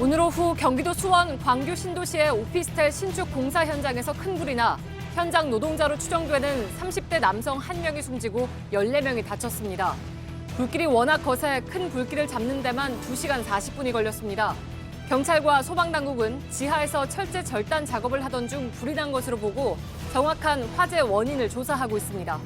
오늘 오후 경기도 수원 광교 신도시의 오피스텔 신축 공사 현장에서 큰 불이 나 현장 노동자로 추정되는 30대 남성 1명이 숨지고 14명이 다쳤습니다. 불길이 워낙 거세 큰 불길을 잡는 데만 2시간 40분이 걸렸습니다. 경찰과 소방당국은 지하에서 철제 절단 작업을 하던 중 불이 난 것으로 보고 정확한 화재 원인을 조사하고 있습니다.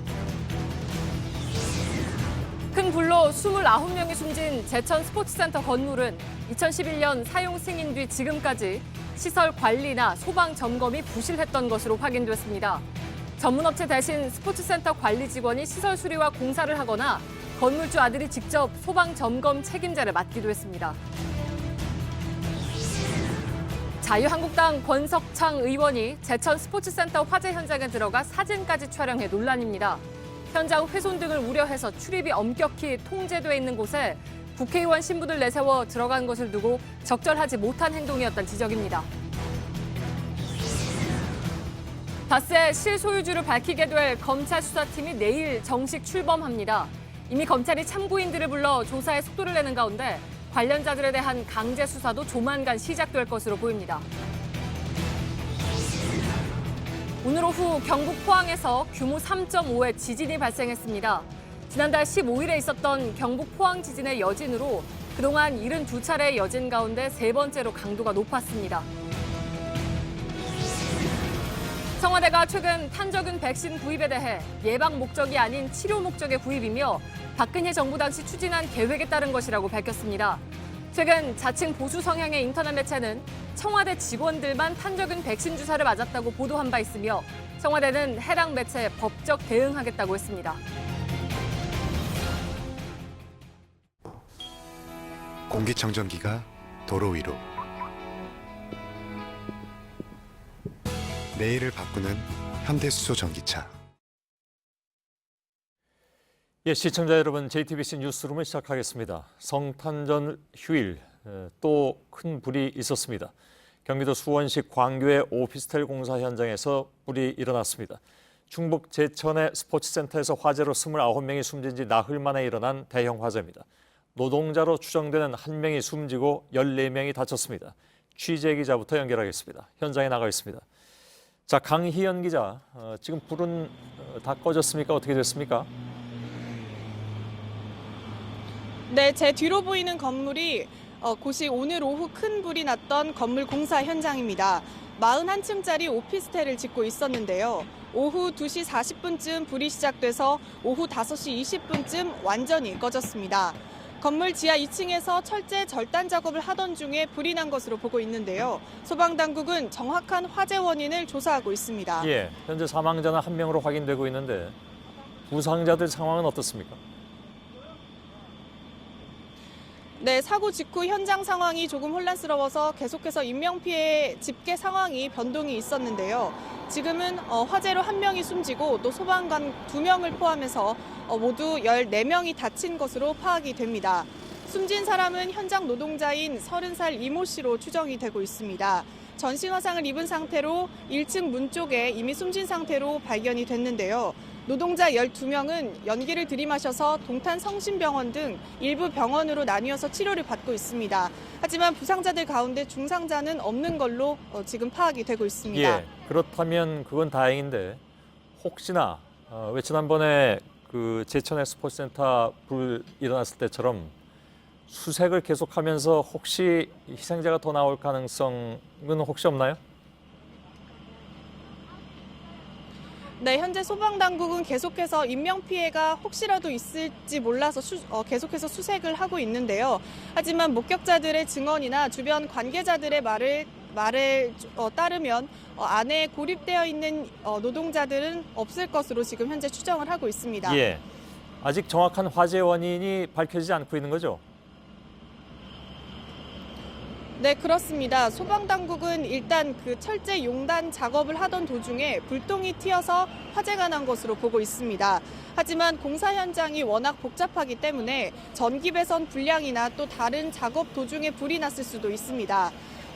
큰 불로 29명이 숨진 제천 스포츠센터 건물은 2011년 사용 승인 뒤 지금까지 시설 관리나 소방 점검이 부실했던 것으로 확인됐습니다. 전문업체 대신 스포츠센터 관리 직원이 시설 수리와 공사를 하거나 건물주 아들이 직접 소방 점검 책임자를 맡기도 했습니다. 자유한국당 권석창 의원이 제천 스포츠센터 화재 현장에 들어가 사진까지 촬영해 논란입니다. 현장 훼손 등을 우려해서 출입이 엄격히 통제돼 있는 곳에 국회의원 신부들 내세워 들어간 것을 두고 적절하지 못한 행동이었다는 지적입니다. 닷새 실소유주를 밝히게 될 검찰 수사팀이 내일 정식 출범합니다. 이미 검찰이 참고인들을 불러 조사에 속도를 내는 가운데 관련자들에 대한 강제 수사도 조만간 시작될 것으로 보입니다. 오늘 오후 경북 포항에서 규모 3.5의 지진이 발생했습니다. 지난달 15일에 있었던 경북 포항 지진의 여진으로 그동안 72차례의 여진 가운데 세 번째로 강도가 높았습니다. 청와대가 최근 탄저균 백신 구입에 대해 예방 목적이 아닌 치료 목적의 구입이며 박근혜 정부 당시 추진한 계획에 따른 것이라고 밝혔습니다. 최근 자칭 보수 성향의 인터넷 매체는 청와대 직원들만 탄저균 백신 주사를 맞았다고 보도한 바 있으며 청와대는 해당 매체에 법적 대응하겠다고 했습니다. 공기청정기가 도로 위로. 내일을 바꾸는 현대수소 전기차. 예, 시청자 여러분, JTBC 뉴스룸을 시작하겠습니다. 성탄절 휴일 또 큰 불이 있었습니다. 경기도 수원시 광교의 오피스텔 공사 현장에서 불이 일어났습니다. 충북 제천의 스포츠센터에서 화재로 29명이 숨진 지 나흘 만에 일어난 대형 화재입니다. 노동자로 추정되는 1명이 숨지고 14명이 다쳤습니다. 취재 기자부터 연결하겠습니다. 현장에 나가 있습니다. 자, 강희연 기자, 지금 불은 다 꺼졌습니까? 어떻게 됐습니까? 네, 제 뒤로 보이는 건물이 곳이 오늘 오후 큰 불이 났던 건물 공사 현장입니다. 41층짜리 오피스텔을 짓고 있었는데요. 오후 2시 40분쯤 불이 시작돼서 오후 5시 20분쯤 완전히 꺼졌습니다. 건물 지하 2층에서 철제 절단 작업을 하던 중에 불이 난 것으로 보고 있는데요. 소방당국은 정확한 화재 원인을 조사하고 있습니다. 예, 현재 사망자는 1명으로 확인되고 있는데 부상자들 상황은 어떻습니까? 네, 사고 직후 현장 상황이 조금 혼란스러워서 계속해서 인명피해 집계 상황이 변동이 있었는데요. 지금은 화재로 1명이 숨지고 또 소방관 2명을 포함해서 모두 14명이 다친 것으로 파악이 됩니다. 숨진 사람은 현장 노동자인 30살 이모 씨로 추정이 되고 있습니다. 전신 화상을 입은 상태로 1층 문 쪽에 이미 숨진 상태로 발견이 됐는데요. 노동자 12명은 연기를 들이마셔서 동탄 성심병원 등 일부 병원으로 나뉘어서 치료를 받고 있습니다. 하지만 부상자들 가운데 중상자는 없는 걸로 지금 파악이 되고 있습니다. 예, 그렇다면 그건 다행인데 혹시나 왜 지난번에 그 제천의 스포츠센터 불 일어났을 때처럼 수색을 계속하면서 혹시 희생자가 더 나올 가능성은 혹시 없나요? 네, 현재 소방당국은 계속해서 인명피해가 혹시라도 있을지 몰라서 계속해서 수색을 하고 있는데요. 하지만 목격자들의 증언이나 주변 관계자들의 말을 따르면 안에 고립되어 있는 노동자들은 없을 것으로 지금 현재 추정을 하고 있습니다. 예, 아직 정확한 화재 원인이 밝혀지지 않고 있는 거죠? 네, 그렇습니다. 소방당국은 일단 그 철제 용단 작업을 하던 도중에 불똥이 튀어서 화재가 난 것으로 보고 있습니다. 하지만 공사 현장이 워낙 복잡하기 때문에 전기 배선 불량이나 또 다른 작업 도중에 불이 났을 수도 있습니다.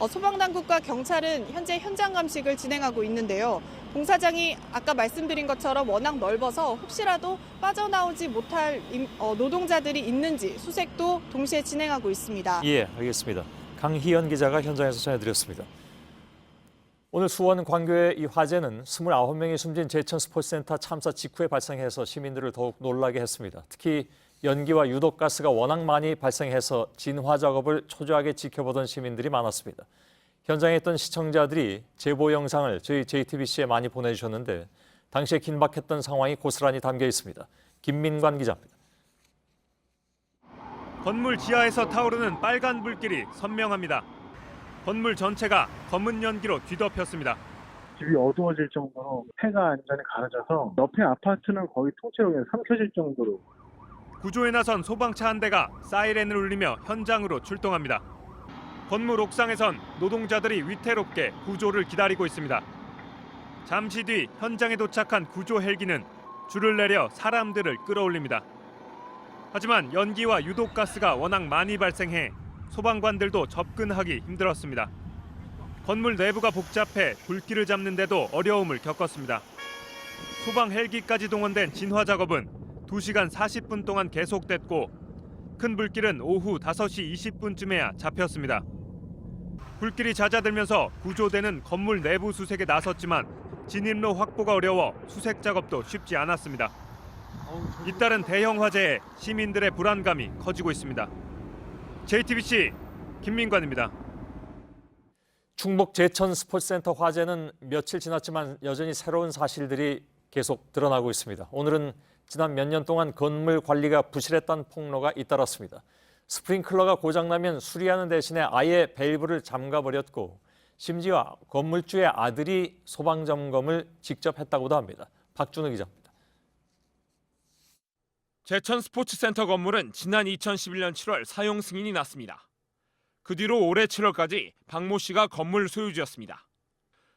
소방당국과 경찰은 현재 현장 감식을 진행하고 있는데요. 공사장이 아까 말씀드린 것처럼 워낙 넓어서 혹시라도 빠져나오지 못할 노동자들이 있는지 수색도 동시에 진행하고 있습니다. 예, 알겠습니다. 강희연 기자가 현장에서 전해드렸습니다. 오늘 수원 광교의 이 화재는 29명이 숨진 제천 스포츠센터 참사 직후에 발생해서 시민들을 더욱 놀라게 했습니다. 특히 연기와 유독가스가 워낙 많이 발생해서 진화 작업을 초조하게 지켜보던 시민들이 많았습니다. 현장에 있던 시청자들이 제보 영상을 저희 JTBC에 많이 보내주셨는데 당시에 긴박했던 상황이 고스란히 담겨 있습니다. 김민관 기자입니다. 건물 지하에서 타오르는 빨간 불길이 선명합니다. 건물 전체가 검은 연기로 뒤덮였습니다. 집이 어두워질 정도로 폐가 완전히 가려져서 옆에 아파트는 거의 통째로 그냥 삼켜질 정도로. 구조에 나선 소방차 한 대가 사이렌을 울리며 현장으로 출동합니다. 건물 옥상에선 노동자들이 위태롭게 구조를 기다리고 있습니다. 잠시 뒤 현장에 도착한 구조 헬기는 줄을 내려 사람들을 끌어올립니다. 하지만 연기와 유독가스가 워낙 많이 발생해 소방관들도 접근하기 힘들었습니다. 건물 내부가 복잡해 불길을 잡는 데도 어려움을 겪었습니다. 소방 헬기까지 동원된 진화 작업은 2시간 40분 동안 계속됐고 큰 불길은 오후 5시 20분쯤에야 잡혔습니다. 불길이 잦아들면서 구조대는 건물 내부 수색에 나섰지만 진입로 확보가 어려워 수색 작업도 쉽지 않았습니다. 잇따른 대형 화재에 시민들의 불안감이 커지고 있습니다. JTBC 김민관입니다. 충북 제천 스포츠센터 화재는 며칠 지났지만 여전히 새로운 사실들이 계속 드러나고 있습니다. 오늘은 지난 몇 년 동안 건물 관리가 부실했다는 폭로가 잇따랐습니다. 스프링클러가 고장나면 수리하는 대신에 아예 밸브를 잠가버렸고 심지어 건물주의 아들이 소방점검을 직접 했다고도 합니다. 박준우 기자입니다. 제천 스포츠센터 건물은 지난 2011년 7월 사용 승인이 났습니다. 그 뒤로 올해 7월까지 박 모 씨가 건물 소유주였습니다.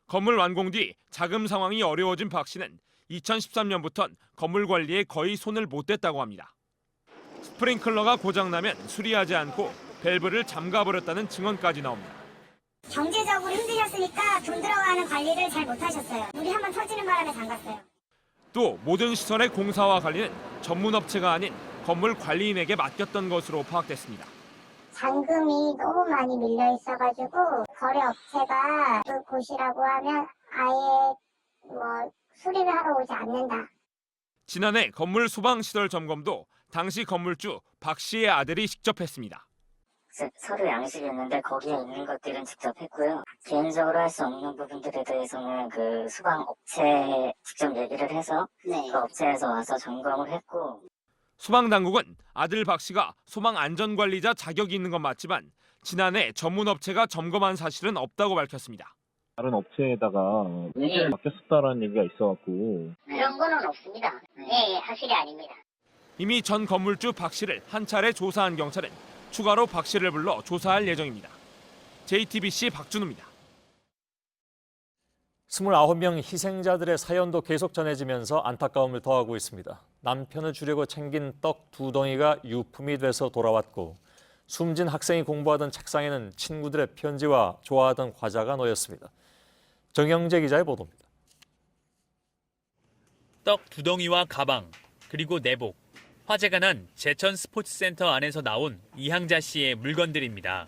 건물 완공 뒤 자금 상황이 어려워진 박 씨는 2013년부턴 건물 관리에 거의 손을 못 댔다고 합니다. 스프링클러가 고장나면 수리하지 않고 밸브를 잠가버렸다는 증언까지 나옵니다. 경제적으로 힘드셨으니까 돈 들어가는 관리를 잘 못하셨어요. 물이 한번 터지는 바람에 잠갔어요. 또 모든 시설의 공사와 관리는 전문업체가 아닌 건물 관리인에게 맡겼던 것으로 파악됐습니다. 잔금이 너무 많이 밀려 있어가지고 거래업체가 그 곳이라고 하면 아예 수리를 하러 오지 않는다. 지난해 건물 소방시설 점검도 당시 건물주 박 씨의 아들이 직접 했습니다. 서류 양식이었는데 거기에 있는 것들은 직접 했고요. 개인적으로 할 수 없는 부분들에 대해서는 그 소방업체에 직접 얘기를 해서 그 업체에서 와서 점검을 했고. 소방당국은 아들 박 씨가 소방안전관리자 자격이 있는 건 맞지만 지난해 전문업체가 점검한 사실은 없다고 밝혔습니다. 다른 업체에다가 맡겼었다라는 얘기가 있어갖고. 그런 거는 없습니다. 네, 사실이 아닙니다. 이미 전 건물주 박 씨를 한 차례 조사한 경찰은 추가로 박 씨를 불러 조사할 예정입니다. JTBC 박준우입니다. 29명 희생자들의 사연도 계속 전해지면서 안타까움을 더하고 있습니다. 남편을 주려고 챙긴 떡 2덩이가 유품이 돼서 돌아왔고 숨진 학생이 공부하던 책상에는 친구들의 편지와 좋아하던 과자가 놓였습니다. 정영재 기자의 보도입니다. 떡 2덩이와 가방, 그리고 내복, 화재가 난 제천 스포츠센터 안에서 나온 이항자 씨의 물건들입니다.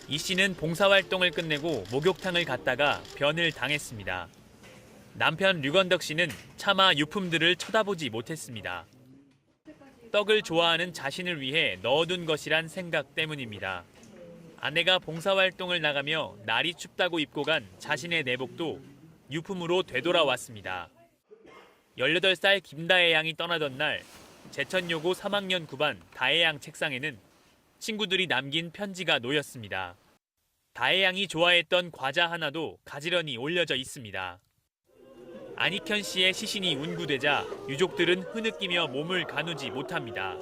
이 씨는 봉사활동을 끝내고 목욕탕을 갔다가 변을 당했습니다. 남편 류건덕 씨는 차마 유품들을 쳐다보지 못했습니다. 떡을 좋아하는 자신을 위해 넣어둔 것이란 생각 때문입니다. 아내가 봉사활동을 나가며 날이 춥다고 입고 간 자신의 내복도 유품으로 되돌아왔습니다. 18살 김다혜 양이 떠나던 날 제천여고 3학년 9반 다혜 양 책상에는 친구들이 남긴 편지가 놓였습니다. 다혜 양이 좋아했던 과자 하나도 가지런히 올려져 있습니다. 안익현 씨의 시신이 운구되자 유족들은 흐느끼며 몸을 가누지 못합니다.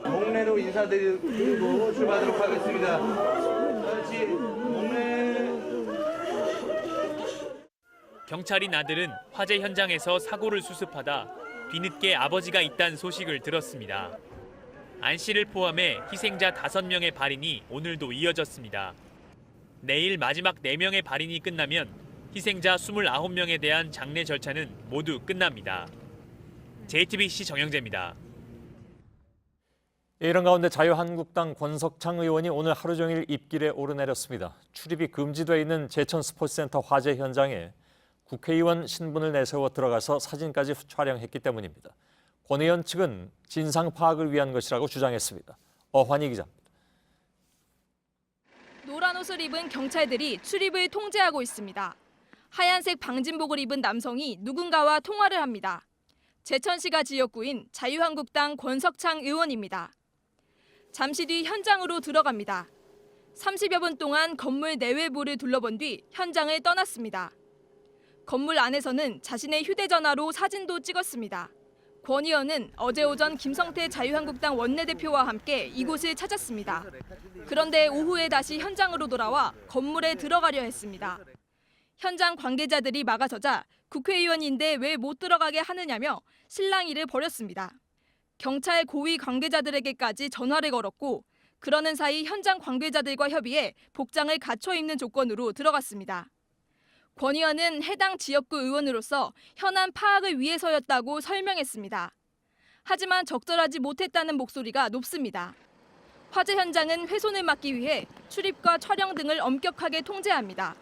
목례로 인사드리고 출발하도록 하겠습니다. 다시 목례. 경찰인 아들은 화재 현장에서 사고를 수습하다 뒤늦게 아버지가 있다는 소식을 들었습니다. 안 씨를 포함해 희생자 5명의 발인이 오늘도 이어졌습니다. 내일 마지막 4명의 발인이 끝나면 희생자 29명에 대한 장례 절차는 모두 끝납니다. JTBC 정영재입니다. 이런 가운데 자유한국당 권석창 의원이 오늘 하루 종일 입길에 오르내렸습니다. 출입이 금지돼 있는 제천 스포츠센터 화재 현장에 국회의원 신분을 내세워 들어가서 사진까지 촬영했기 때문입니다. 권 의원 측은 진상 파악을 위한 것이라고 주장했습니다. 어환희 기자입니다. 노란 옷을 입은 경찰들이 출입을 통제하고 있습니다. 하얀색 방진복을 입은 남성이 누군가와 통화를 합니다. 제천시가 지역구인 자유한국당 권석창 의원입니다. 잠시 뒤 현장으로 들어갑니다. 30여 분 동안 건물 내외부를 둘러본 뒤 현장을 떠났습니다. 건물 안에서는 자신의 휴대전화로 사진도 찍었습니다. 권 의원은 어제 오전 김성태 자유한국당 원내대표와 함께 이곳을 찾았습니다. 그런데 오후에 다시 현장으로 돌아와 건물에 들어가려 했습니다. 현장 관계자들이 막아서자 국회의원인데 왜 못 들어가게 하느냐며 실랑이를 벌였습니다. 경찰 고위 관계자들에게까지 전화를 걸었고 그러는 사이 현장 관계자들과 협의해 복장을 갖춰 입는 조건으로 들어갔습니다. 권 의원은 해당 지역구 의원으로서 현안 파악을 위해서였다고 설명했습니다. 하지만 적절하지 못했다는 목소리가 높습니다. 화재 현장은 훼손을 막기 위해 출입과 촬영 등을 엄격하게 통제합니다.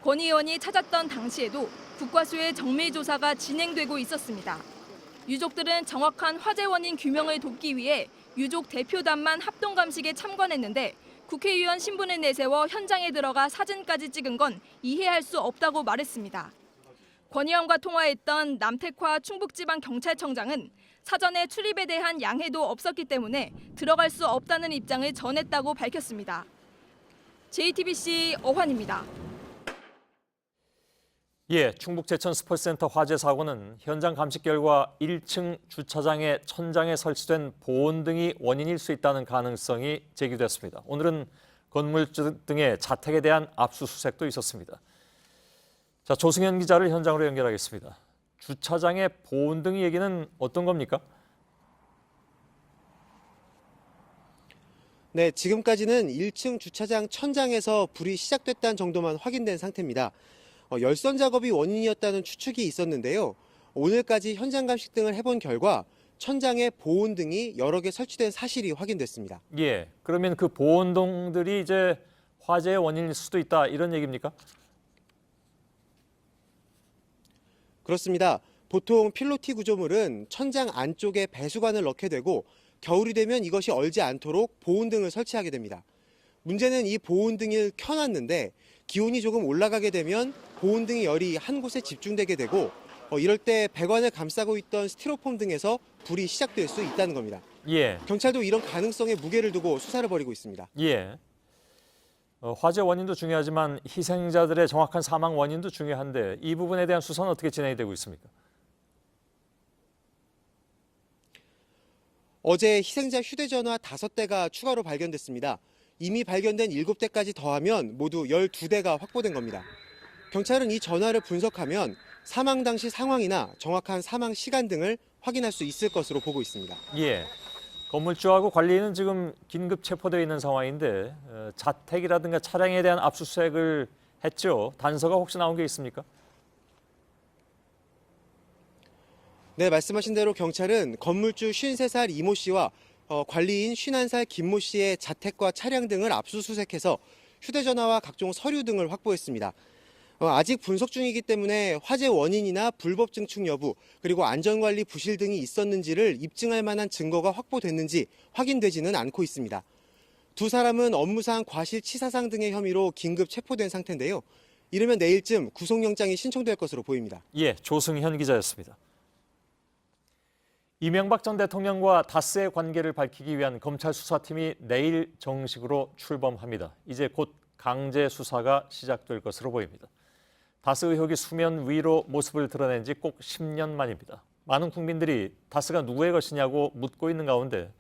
권 의원이 찾았던 당시에도 국과수의 정밀 조사가 진행되고 있었습니다. 유족들은 정확한 화재 원인 규명을 돕기 위해 유족 대표단만 합동 감식에 참관했는데 국회의원 신분을 내세워 현장에 들어가 사진까지 찍은 건 이해할 수 없다고 말했습니다. 권 의원과 통화했던 남택화 충북지방경찰청장은 사전에 출입에 대한 양해도 없었기 때문에 들어갈 수 없다는 입장을 전했다고 밝혔습니다. JTBC 어환입니다. 예, 충북 제천 스포츠센터 화재 사고는 현장 감식 결과 1층 주차장의 천장에 설치된 보온등이 원인일 수 있다는 가능성이 제기됐습니다. 오늘은 건물주 등의 자택에 대한 압수수색도 있었습니다. 자, 조승현 기자를 현장으로 연결하겠습니다. 주차장의 보온등 얘기는 어떤 겁니까? 네, 지금까지는 1층 주차장 천장에서 불이 시작됐다는 정도만 확인된 상태입니다. 열선 작업이 원인이었다는 추측이 있었는데요. 오늘까지 현장 감식 등을 해본 결과 천장에 보온등이 여러 개 설치된 사실이 확인됐습니다. 예, 그러면 그 보온등들이 이제 화재의 원인일 수도 있다 이런 얘기입니까? 그렇습니다. 보통 필로티 구조물은 천장 안쪽에 배수관을 넣게 되고 겨울이 되면 이것이 얼지 않도록 보온등을 설치하게 됩니다. 문제는 이 보온등을 켜놨는데 기온이 조금 올라가게 되면 보온등의 열이 한 곳에 집중되게 되고 이럴 때 배관을 감싸고 있던 스티로폼 등에서 불이 시작될 수 있다는 겁니다. 예. 경찰도 이런 가능성에 무게를 두고 수사를 벌이고 있습니다. 예. 화재 원인도 중요하지만 희생자들의 정확한 사망 원인도 중요한데 이 부분에 대한 수사는 어떻게 진행이 되고 있습니까? 어제 희생자 휴대전화 5대가 추가로 발견됐습니다. 이미 발견된 7대까지 더하면 모두 12대가 확보된 겁니다. 경찰은 이 전화를 분석하면 사망 당시 상황이나 정확한 사망 시간 등을 확인할 수 있을 것으로 보고 있습니다. 예. 건물주하고 관리인은 지금 긴급 체포되어 있는 상황인데 자택이라든가 차량에 대한 압수수색을 했죠. 단서가 혹시 나온 게 있습니까? 네, 말씀하신 대로 경찰은 건물주 53살 이모 씨와 관리인 51살 김모 씨의 자택과 차량 등을 압수수색해서 휴대전화와 각종 서류 등을 확보했습니다. 아직 분석 중이기 때문에 화재 원인이나 불법 증축 여부 그리고 안전관리 부실 등이 있었는지를 입증할 만한 증거가 확보됐는지 확인되지는 않고 있습니다. 두 사람은 업무상 과실치사상 등의 혐의로 긴급 체포된 상태인데요. 이르면 내일쯤 구속영장이 신청될 것으로 보입니다. 예, 조승현 기자였습니다. 이명박 전 대통령과 다스의 관계를 밝히기 위한 검찰 수사팀이 내일 정식으로 출범합니다. 이제 곧 강제 수사가 시작될 것으로 보입니다. 다스 의혹이 수면 위로 모습을 드러낸 지 꼭 10년 만입니다. 많은 국민들이 다스가 누구의 것이냐고 묻고 있는 가운데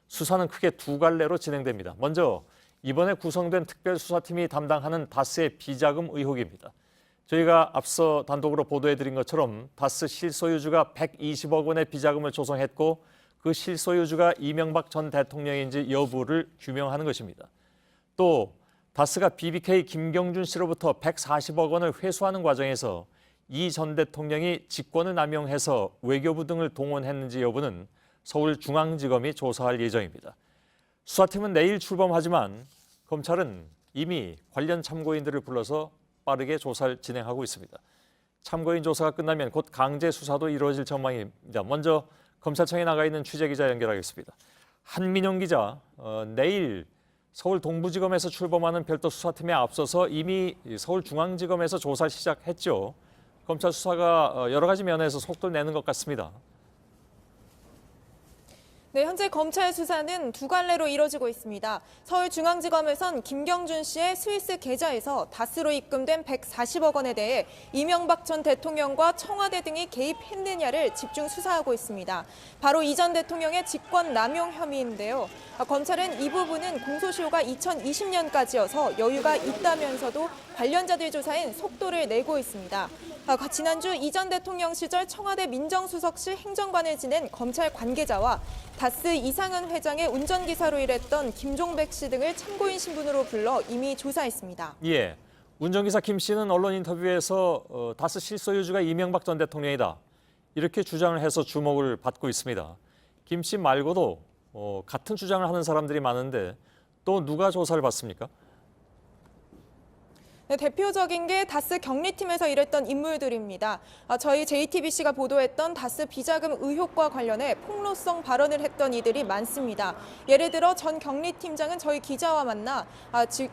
수사는 크게 두 갈래로 진행됩니다. 먼저 이번에 구성된 특별수사팀이 담당하는 다스의 비자금 의혹입니다. 저희가 앞서 단독으로 보도해드린 것처럼 다스 실소유주가 120억 원의 비자금을 조성했고 그 실소유주가 이명박 전 대통령인지 여부를 규명하는 것입니다. 또 다스가 BBK 김경준 씨로부터 140억 원을 회수하는 과정에서 이 전 대통령이 직권을 남용해서 외교부 등을 동원했는지 여부는 서울중앙지검이 조사할 예정입니다. 수사팀은 내일 출범하지만 검찰은 이미 관련 참고인들을 불러서 빠르게 조사를 진행하고 있습니다. 참고인 조사가 끝나면 곧 강제 수사도 이루어질 전망입니다. 먼저 검찰청에 나가 있는 취재기자 연결하겠습니다. 한민영 기자, 내일 서울 동부지검에서 출범하는 별도 수사팀에 앞서서 이미 서울중앙지검에서 조사를 시작했죠. 검찰 수사가 여러 가지 면에서 속도를 내는 것 같습니다. 네, 현재 검찰 수사는 두 갈래로 이뤄지고 있습니다. 서울중앙지검에선 김경준 씨의 스위스 계좌에서 다스로 입금된 140억 원에 대해 이명박 전 대통령과 청와대 등이 개입했느냐를 집중 수사하고 있습니다. 바로 이 전 대통령의 직권 남용 혐의인데요. 검찰은 이 부분은 공소시효가 2020년까지여서 여유가 있다면서도 관련자들 조사엔 속도를 내고 있습니다. 지난주 이 전 대통령 시절 청와대 민정수석실 행정관을 지낸 검찰 관계자와 다스 이상은 회장의 운전기사로 일했던 김종백 씨 등을 참고인 신분으로 불러 이미 조사했습니다. 예, 운전기사 김 씨는 언론 인터뷰에서 다스 실소유주가 이명박 전 대통령이다. 이렇게 주장을 해서 주목을 받고 있습니다. 김 씨 말고도 같은 주장을 하는 사람들이 많은데 또 누가 조사를 받습니까? 네, 대표적인 게 다스 경리팀에서 일했던 인물들입니다. 저희 JTBC가 보도했던 다스 비자금 의혹과 관련해 폭로성 발언을 했던 이들이 많습니다. 예를 들어 전 경리팀장은 저희 기자와 만나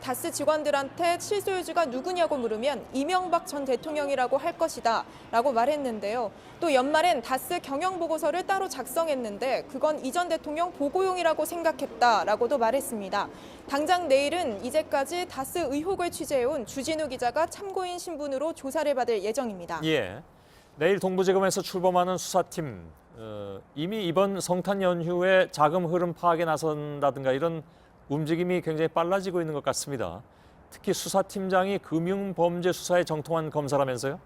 다스 직원들한테 실소유주가 누구냐고 물으면 이명박 전 대통령이라고 할 것이다 라고 말했는데요. 또 연말엔 다스 경영보고서를 따로 작성했는데 그건 이 전 대통령 보고용이라고 생각했다라고도 말했습니다. 당장 내일은 이제까지 다스 의혹을 취재해온 주진우 기자가 참고인 신분으로 조사를 받을 예정입니다. 예, 내일 동부지검에서 출범하는 수사팀 이미 이번 성탄 연휴에 자금 흐름 파악에 나선다든가 이런 움직임이 굉장히 빨라지고 있는 것 같습니다. 특히 수사팀장이 금융범죄 수사에 정통한 검사라면서요?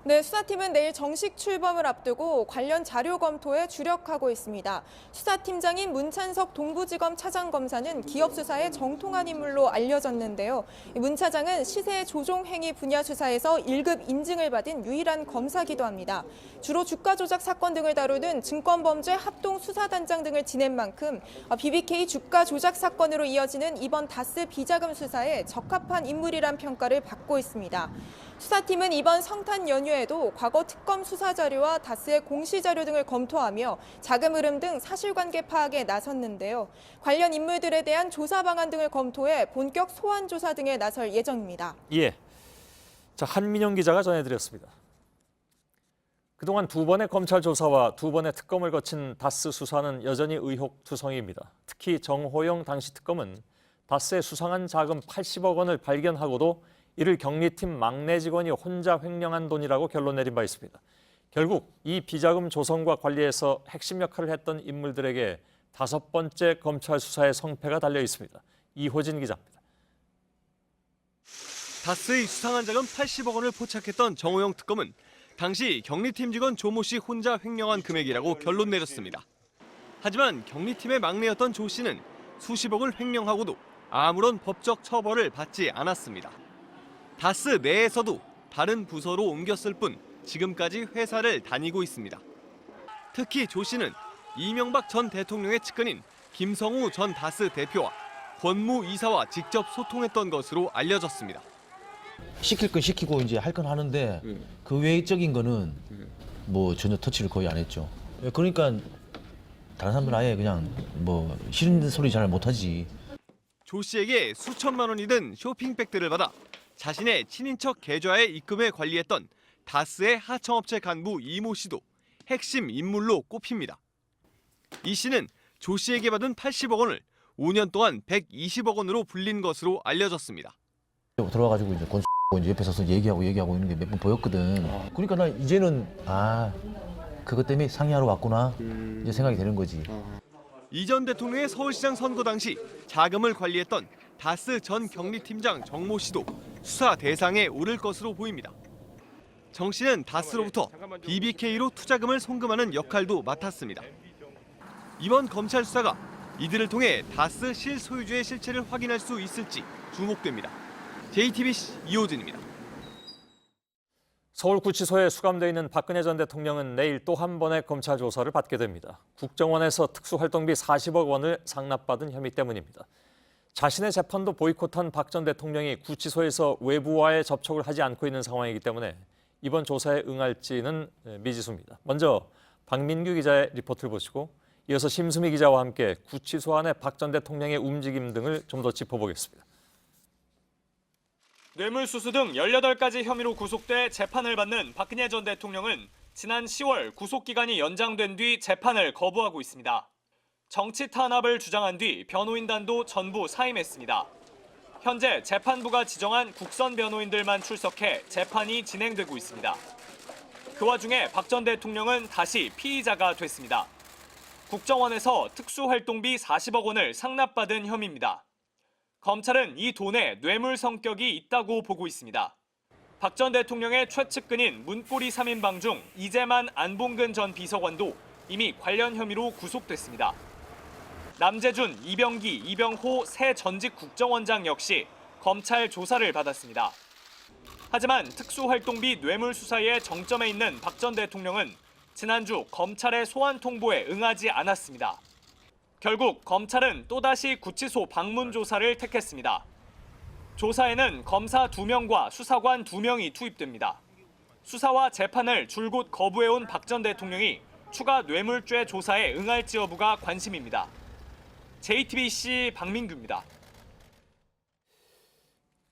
네, 수사팀은 내일 정식 출범을 앞두고 관련 자료 검토에 주력하고 있습니다. 수사팀장인 문찬석 동부지검 차장검사는 기업 수사에 정통한 인물로 알려졌는데요. 문 차장은 시세 조종 행위 분야 수사에서 1급 인증을 받은 유일한 검사기도 합니다. 주로 주가 조작 사건 등을 다루는 증권범죄 합동수사단장 등을 지낸 만큼 BBK 주가 조작 사건으로 이어지는 이번 다스 비자금 수사에 적합한 인물이란 평가를 받고 있습니다. 수사팀은 이번 성탄 연휴에도 과거 특검 수사 자료와 다스의 공시 자료 등을 검토하며 자금 흐름 등 사실관계 파악에 나섰는데요. 관련 인물들에 대한 조사 방안 등을 검토해 본격 소환 조사 등에 나설 예정입니다. 예, 자 한민영 기자가 전해드렸습니다. 그동안 두 번의 검찰 조사와 두 번의 특검을 거친 다스 수사는 여전히 의혹투성이입니다. 특히 정호영 당시 특검은 다스의 수상한 자금 80억 원을 발견하고도 이를 경리팀 막내 직원이 혼자 횡령한 돈이라고 결론 내린 바 있습니다. 결국 이 비자금 조성과 관리에서 핵심 역할을 했던 인물들에게 5번째 검찰 수사의 성패가 달려 있습니다. 이호진 기자입니다. 다스의 수상한 자금 80억 원을 포착했던 정호영 특검은 당시 경리팀 직원 조모 씨 혼자 횡령한 금액이라고 결론 내렸습니다. 하지만 경리팀의 막내였던 조 씨는 수십억을 횡령하고도 아무런 법적 처벌을 받지 않았습니다. 다스 내에서도 다른 부서로 옮겼을 뿐 지금까지 회사를 다니고 있습니다. 특히 조 씨는 이명박 전 대통령의 측근인 김성우 전 다스 대표와 권무 이사와 직접 소통했던 것으로 알려졌습니다. 시킬 건 시키고 이제 할 건 하는데 그 외적인 거는 뭐 전혀 터치를 거의 안 했죠. 그러니까 다른 사람들은 아예 그냥 뭐 싫은 소리 잘 못하지. 조 씨에게 수천만 원이 든 쇼핑백들을 받아 자신의 친인척 계좌에 입금해 관리했던 다스의 하청업체 간부 이모 씨도 핵심 인물로 꼽힙니다. 이 씨는 조 씨에게 받은 80억 원을 5년 동안 120억 원으로 불린 것으로 알려졌습니다. 들어와가지고 이제 이제 옆에 서서 얘기하고 있는 게 몇 번 보였거든. 그러니까 나 이제는 그것 때문에 상의하러 왔구나 이제 생각이 되는 거지. 이 전 대통령의 서울시장 선거 당시 자금을 관리했던 다스 전 경리팀장 정모 씨도 수사 대상에 오를 것으로 보입니다. 정 씨는 다스로부터 BBK로 투자금을 송금하는 역할도 맡았습니다. 이번 검찰 수사가 이들을 통해 다스 실소유주의 실체를 확인할 수 있을지 주목됩니다. JTBC 이호진입니다. 서울구치소에 수감되어 있는 박근혜 전 대통령은 내일 또 한 번의 검찰 조사를 받게 됩니다. 국정원에서 특수활동비 40억 원을 상납받은 혐의 때문입니다. 자신의 재판도 보이콧한 박 전 대통령이 구치소에서 외부와의 접촉을 하지 않고 있는 상황이기 때문에 이번 조사에 응할지는 미지수입니다. 먼저 박민규 기자의 리포트를 보시고 이어서 심수미 기자와 함께 구치소 안의 박 전 대통령의 움직임 등을 좀 더 짚어보겠습니다. 뇌물수수 등 18가지 혐의로 구속돼 재판을 받는 박근혜 전 대통령은 지난 10월 구속기간이 연장된 뒤 재판을 거부하고 있습니다. 정치 탄압을 주장한 뒤 변호인단도 전부 사임했습니다. 현재 재판부가 지정한 국선 변호인들만 출석해 재판이 진행되고 있습니다. 그 와중에 박 전 대통령은 다시 피의자가 됐습니다. 국정원에서 특수활동비 40억 원을 상납받은 혐의입니다. 검찰은 이 돈에 뇌물 성격이 있다고 보고 있습니다. 박 전 대통령의 최측근인 문고리 3인방 중 이재만 안봉근 전 비서관도 이미 관련 혐의로 구속됐습니다. 남재준, 이병기, 이병호 새 전직 국정원장 역시 검찰 조사를 받았습니다. 하지만 특수활동비 뇌물 수사의 정점에 있는 박 전 대통령은 지난주 검찰의 소환 통보에 응하지 않았습니다. 결국 검찰은 또다시 구치소 방문 조사를 택했습니다. 조사에는 검사 2명과 수사관 2명이 투입됩니다. 수사와 재판을 줄곧 거부해온 박 전 대통령이 추가 뇌물죄 조사에 응할지 여부가 관심입니다. JTBC 박민규입니다.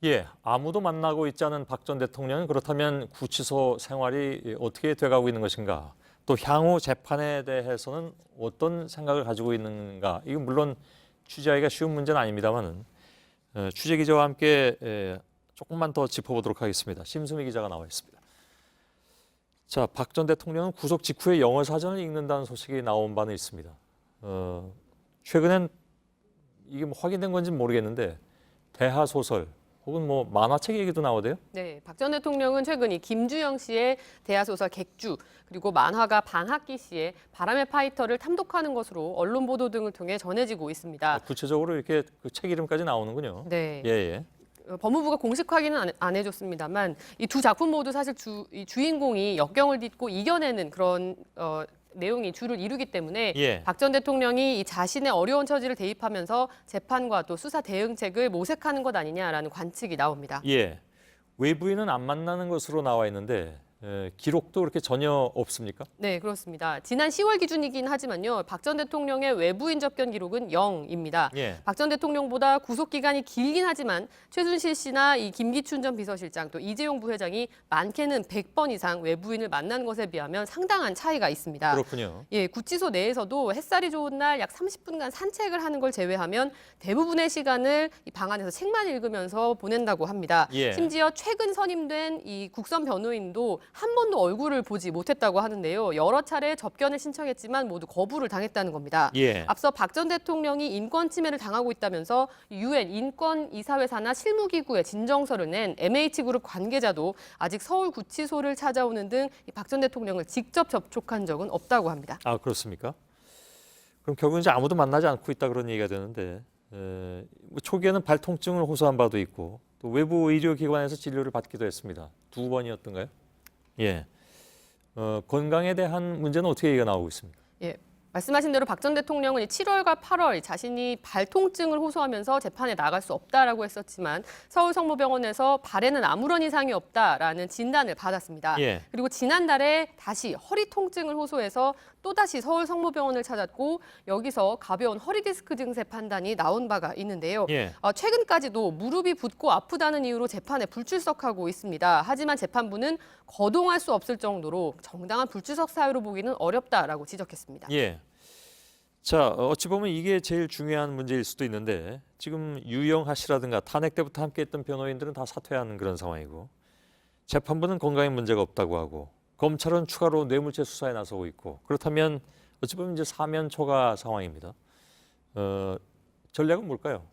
예, 아무도 만나고 있지 않은 박 전 대통령은 그렇다면 구치소 생활이 어떻게 돼가고 있는 것인가? 또 향후 재판에 대해서는 어떤 생각을 가지고 있는가? 이건 물론 취재하기가 쉬운 문제는 아닙니다만은 취재 기자와 함께 조금만 더 짚어보도록 하겠습니다. 심수미 기자가 나와 있습니다. 자, 박 전 대통령은 구속 직후에 영어 사전을 읽는다는 소식이 나온 바는 있습니다. 최근엔 이게 뭐 확인된 건지는 모르겠는데 대하 소설 혹은 뭐 만화책 얘기도 나오대요? 네, 박 전 대통령은 최근 이 김주영 씨의 대하소설 객주 그리고 만화가 방학기 씨의 바람의 파이터를 탐독하는 것으로 언론 보도 등을 통해 전해지고 있습니다. 구체적으로 이렇게 그 책 이름까지 나오는군요. 네. 예. 법무부가 공식 확인은 안 해줬습니다만 이 두 작품 모두 사실 이 주인공이 역경을 딛고 이겨내는 그런 내용이 주를 이루기 때문에 박 전 대통령이 이 자신의 어려운 처지를 대입하면서 재판과 또 수사 대응책을 모색하는 것 아니냐라는 관측이 나옵니다. 예, 외부인은 안 만나는 것으로 나와 있는데 기록도 그렇게 전혀 없습니까? 네, 그렇습니다. 지난 10월 기준이긴 하지만요. 박 전 대통령의 외부인 접견 기록은 0입니다. 박 전 대통령보다 구속 기간이 길긴 하지만 최순실 씨나 이 김기춘 전 비서실장 또 이재용 부회장이 많게는 100번 이상 외부인을 만난 것에 비하면 상당한 차이가 있습니다. 그렇군요. 예, 구치소 내에서도 햇살이 좋은 날 약 30분간 산책을 하는 걸 제외하면 대부분의 시간을 이 방 안에서 책만 읽으면서 보낸다고 합니다. 심지어 최근 선임된 이 국선 변호인도 한 번도 얼굴을 보지 못했다고 하는데요. 여러 차례 접견을 신청했지만 모두 거부를 당했다는 겁니다. 앞서 박 전 대통령이 인권 침해를 당하고 있다면서 UN 인권이사회 산하 실무기구에 진정서를 낸 MH그룹 관계자도 아직 서울구치소를 찾아오는 등 박 전 대통령을 직접 접촉한 적은 없다고 합니다. 아, 그렇습니까? 그럼 결국은 이제 아무도 만나지 않고 있다 그런 얘기가 되는데 초기에는 발통증을 호소한 바도 있고 또 외부 의료기관에서 진료를 받기도 했습니다. 2번이었던가요? 예, 건강에 대한 문제는 어떻게 얘기가 나오고 있습니까? 예, 말씀하신 대로 박 전 대통령은 7월과 8월 자신이 발통증을 호소하면서 재판에 나갈 수 없다라고 했었지만 서울성모병원에서 발에는 아무런 이상이 없다라는 진단을 받았습니다. 그리고 지난달에 다시 허리 통증을 호소해서 또다시 서울성모병원을 찾았고 여기서 가벼운 허리 디스크 증세 판단이 나온 바가 있는데요. 최근까지도 무릎이 붓고 아프다는 이유로 재판에 불출석하고 있습니다. 하지만 재판부는 거동할 수 없을 정도로 정당한 불출석 사유로 보기는 어렵다라고 지적했습니다. 자, 어찌 보면 이게 제일 중요한 문제일 수도 있는데 지금 유영하 씨라든가 탄핵 때부터 함께했던 변호인들은 다 사퇴하는 그런 상황이고 재판부는 건강에 문제가 없다고 하고 검찰은 추가로 뇌물죄 수사에 나서고 있고 그렇다면 어찌 보면 이제 사면초가 상황입니다. 전략은 뭘까요?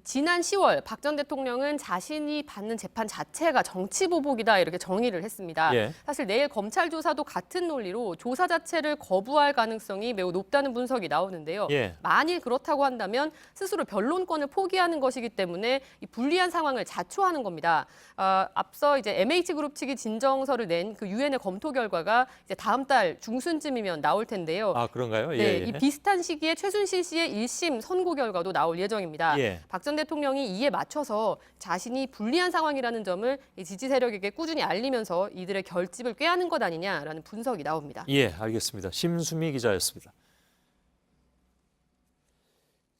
지난 10월 박 전 대통령은 자신이 받는 재판 자체가 정치 보복이다 이렇게 정의를 했습니다. 예. 사실 내일 검찰 조사도 같은 논리로 조사 자체를 거부할 가능성이 매우 높다는 분석이 나오는데요. 예. 만일 그렇다고 한다면 스스로 변론권을 포기하는 것이기 때문에 이 불리한 상황을 자초하는 겁니다. 앞서 이제 MH그룹 측이 진정서를 낸 그 유엔의 검토 결과가 이제 다음 달 중순쯤이면 나올 텐데요. 아, 그런가요? 예, 네, 예. 이 비슷한 시기에 최순실 씨의 1심 선고 결과도 나올 예정입니다. 예. 박 전 대통령이 이에 맞춰서 자신이 불리한 상황이라는 점을 지지 세력에게 꾸준히 알리면서 이들의 결집을 꾀하는 것 아니냐라는 분석이 나옵니다. 예, 알겠습니다. 심수미 기자였습니다.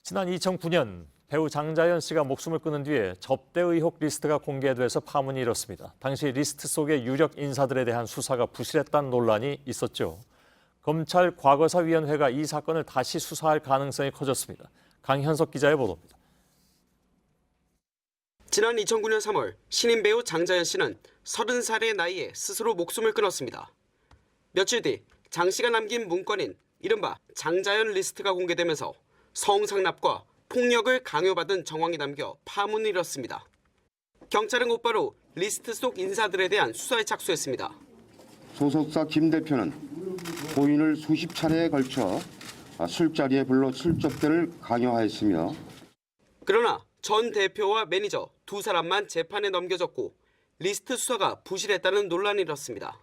지난 2009년 배우 장자연 씨가 목숨을 끊은 뒤에 접대 의혹 리스트가 공개돼서 파문이 일었습니다. 당시 리스트 속의 유력 인사들에 대한 수사가 부실했다는 논란이 있었죠. 검찰 과거사위원회가 이 사건을 다시 수사할 가능성이 커졌습니다. 강현석 기자의 보도입니다. 지난 2009년 3월 신인 배우 장자연 씨는 30살의 나이에 스스로 목숨을 끊었습니다. 며칠 뒤 장 씨가 남긴 문건인 이른바 장자연 리스트가 공개되면서 성상납과 폭력을 강요받은 정황이 담겨 파문이 일었습니다. 경찰은 곧바로 리스트 속 인사들에 대한 수사에 착수했습니다. 소속사 김 대표는 고인을 수십 차례에 걸쳐 술자리에 불러 술접대를 강요하였으며 그러나 전 대표와 매니저 두 사람만 재판에 넘겨졌고 리스트 수사가 부실했다는 논란이 일었습니다.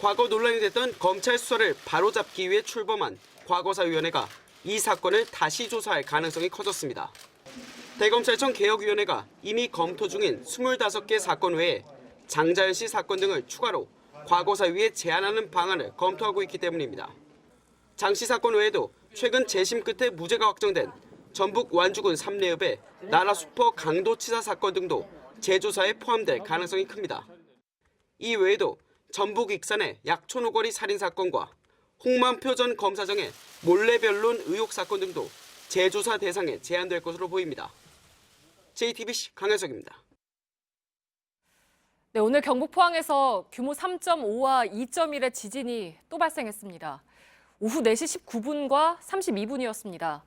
과거 논란이 됐던 검찰 수사를 바로잡기 위해 출범한 과거사위원회가 이 사건을 다시 조사할 가능성이 커졌습니다. 대검찰청 개혁위원회가 이미 검토 중인 25개 사건 외에 장자연 씨 사건 등을 추가로 과거사위에 제안하는 방안을 검토하고 있기 때문입니다. 장 씨 사건 외에도 최근 재심 끝에 무죄가 확정된 전북 완주군 삼례읍의 나라수퍼 강도치사 사건 등도 재조사에 포함될 가능성이 큽니다. 이 외에도 전북 익산의 약촌오거리 살인사건과 홍만표 전 검사장의 몰래변론 의혹 사건 등도 재조사 대상에 제한될 것으로 보입니다. JTBC 강현석입니다. 네, 오늘 경북 포항에서 규모 3.5와 2.1의 지진이 또 발생했습니다. 오후 4시 19분과 32분이었습니다.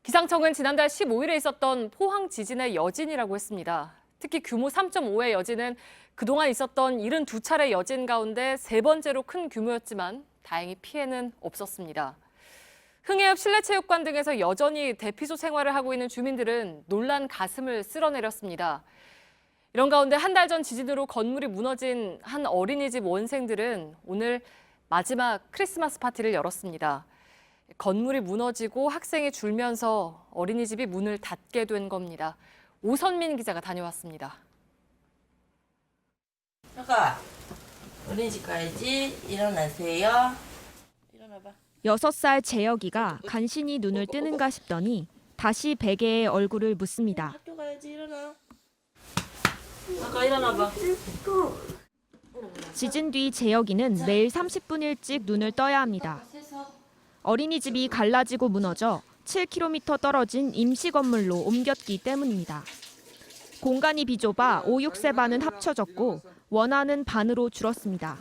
기상청은 지난달 15일에 있었던 포항 지진의 여진이라고 했습니다. 특히 규모 3.5의 여진은 그동안 있었던 72차례 여진 가운데 세 번째로 큰 규모였지만 다행히 피해는 없었습니다. 흥해읍 실내체육관 등에서 여전히 대피소 생활을 하고 있는 주민들은 놀란 가슴을 쓸어내렸습니다. 이런 가운데 한 달 전 지진으로 건물이 무너진 한 어린이집 원생들은 오늘 마지막 크리스마스 파티를 열었습니다. 건물이 무너지고 학생이 줄면서 어린이집이 문을 닫게 된 겁니다. 오선민 기자가 다녀왔습니다. 아까 어린이집 가야지. 일어나세요. 일어나봐. 6살 재혁이가 간신히 눈을 뜨는가 싶더니 다시 베개에 얼굴을 묻습니다. 학교 가야지. 일어나. 아까 일어나봐. 지진 뒤 재혁이는 매일 30분 일찍 눈을 떠야 합니다. 어린이집이 갈라지고 무너져 7km 떨어진 임시 건물로 옮겼기 때문입니다. 공간이 비좁아 5, 6세 반은 합쳐졌고 원하는 반으로 줄었습니다.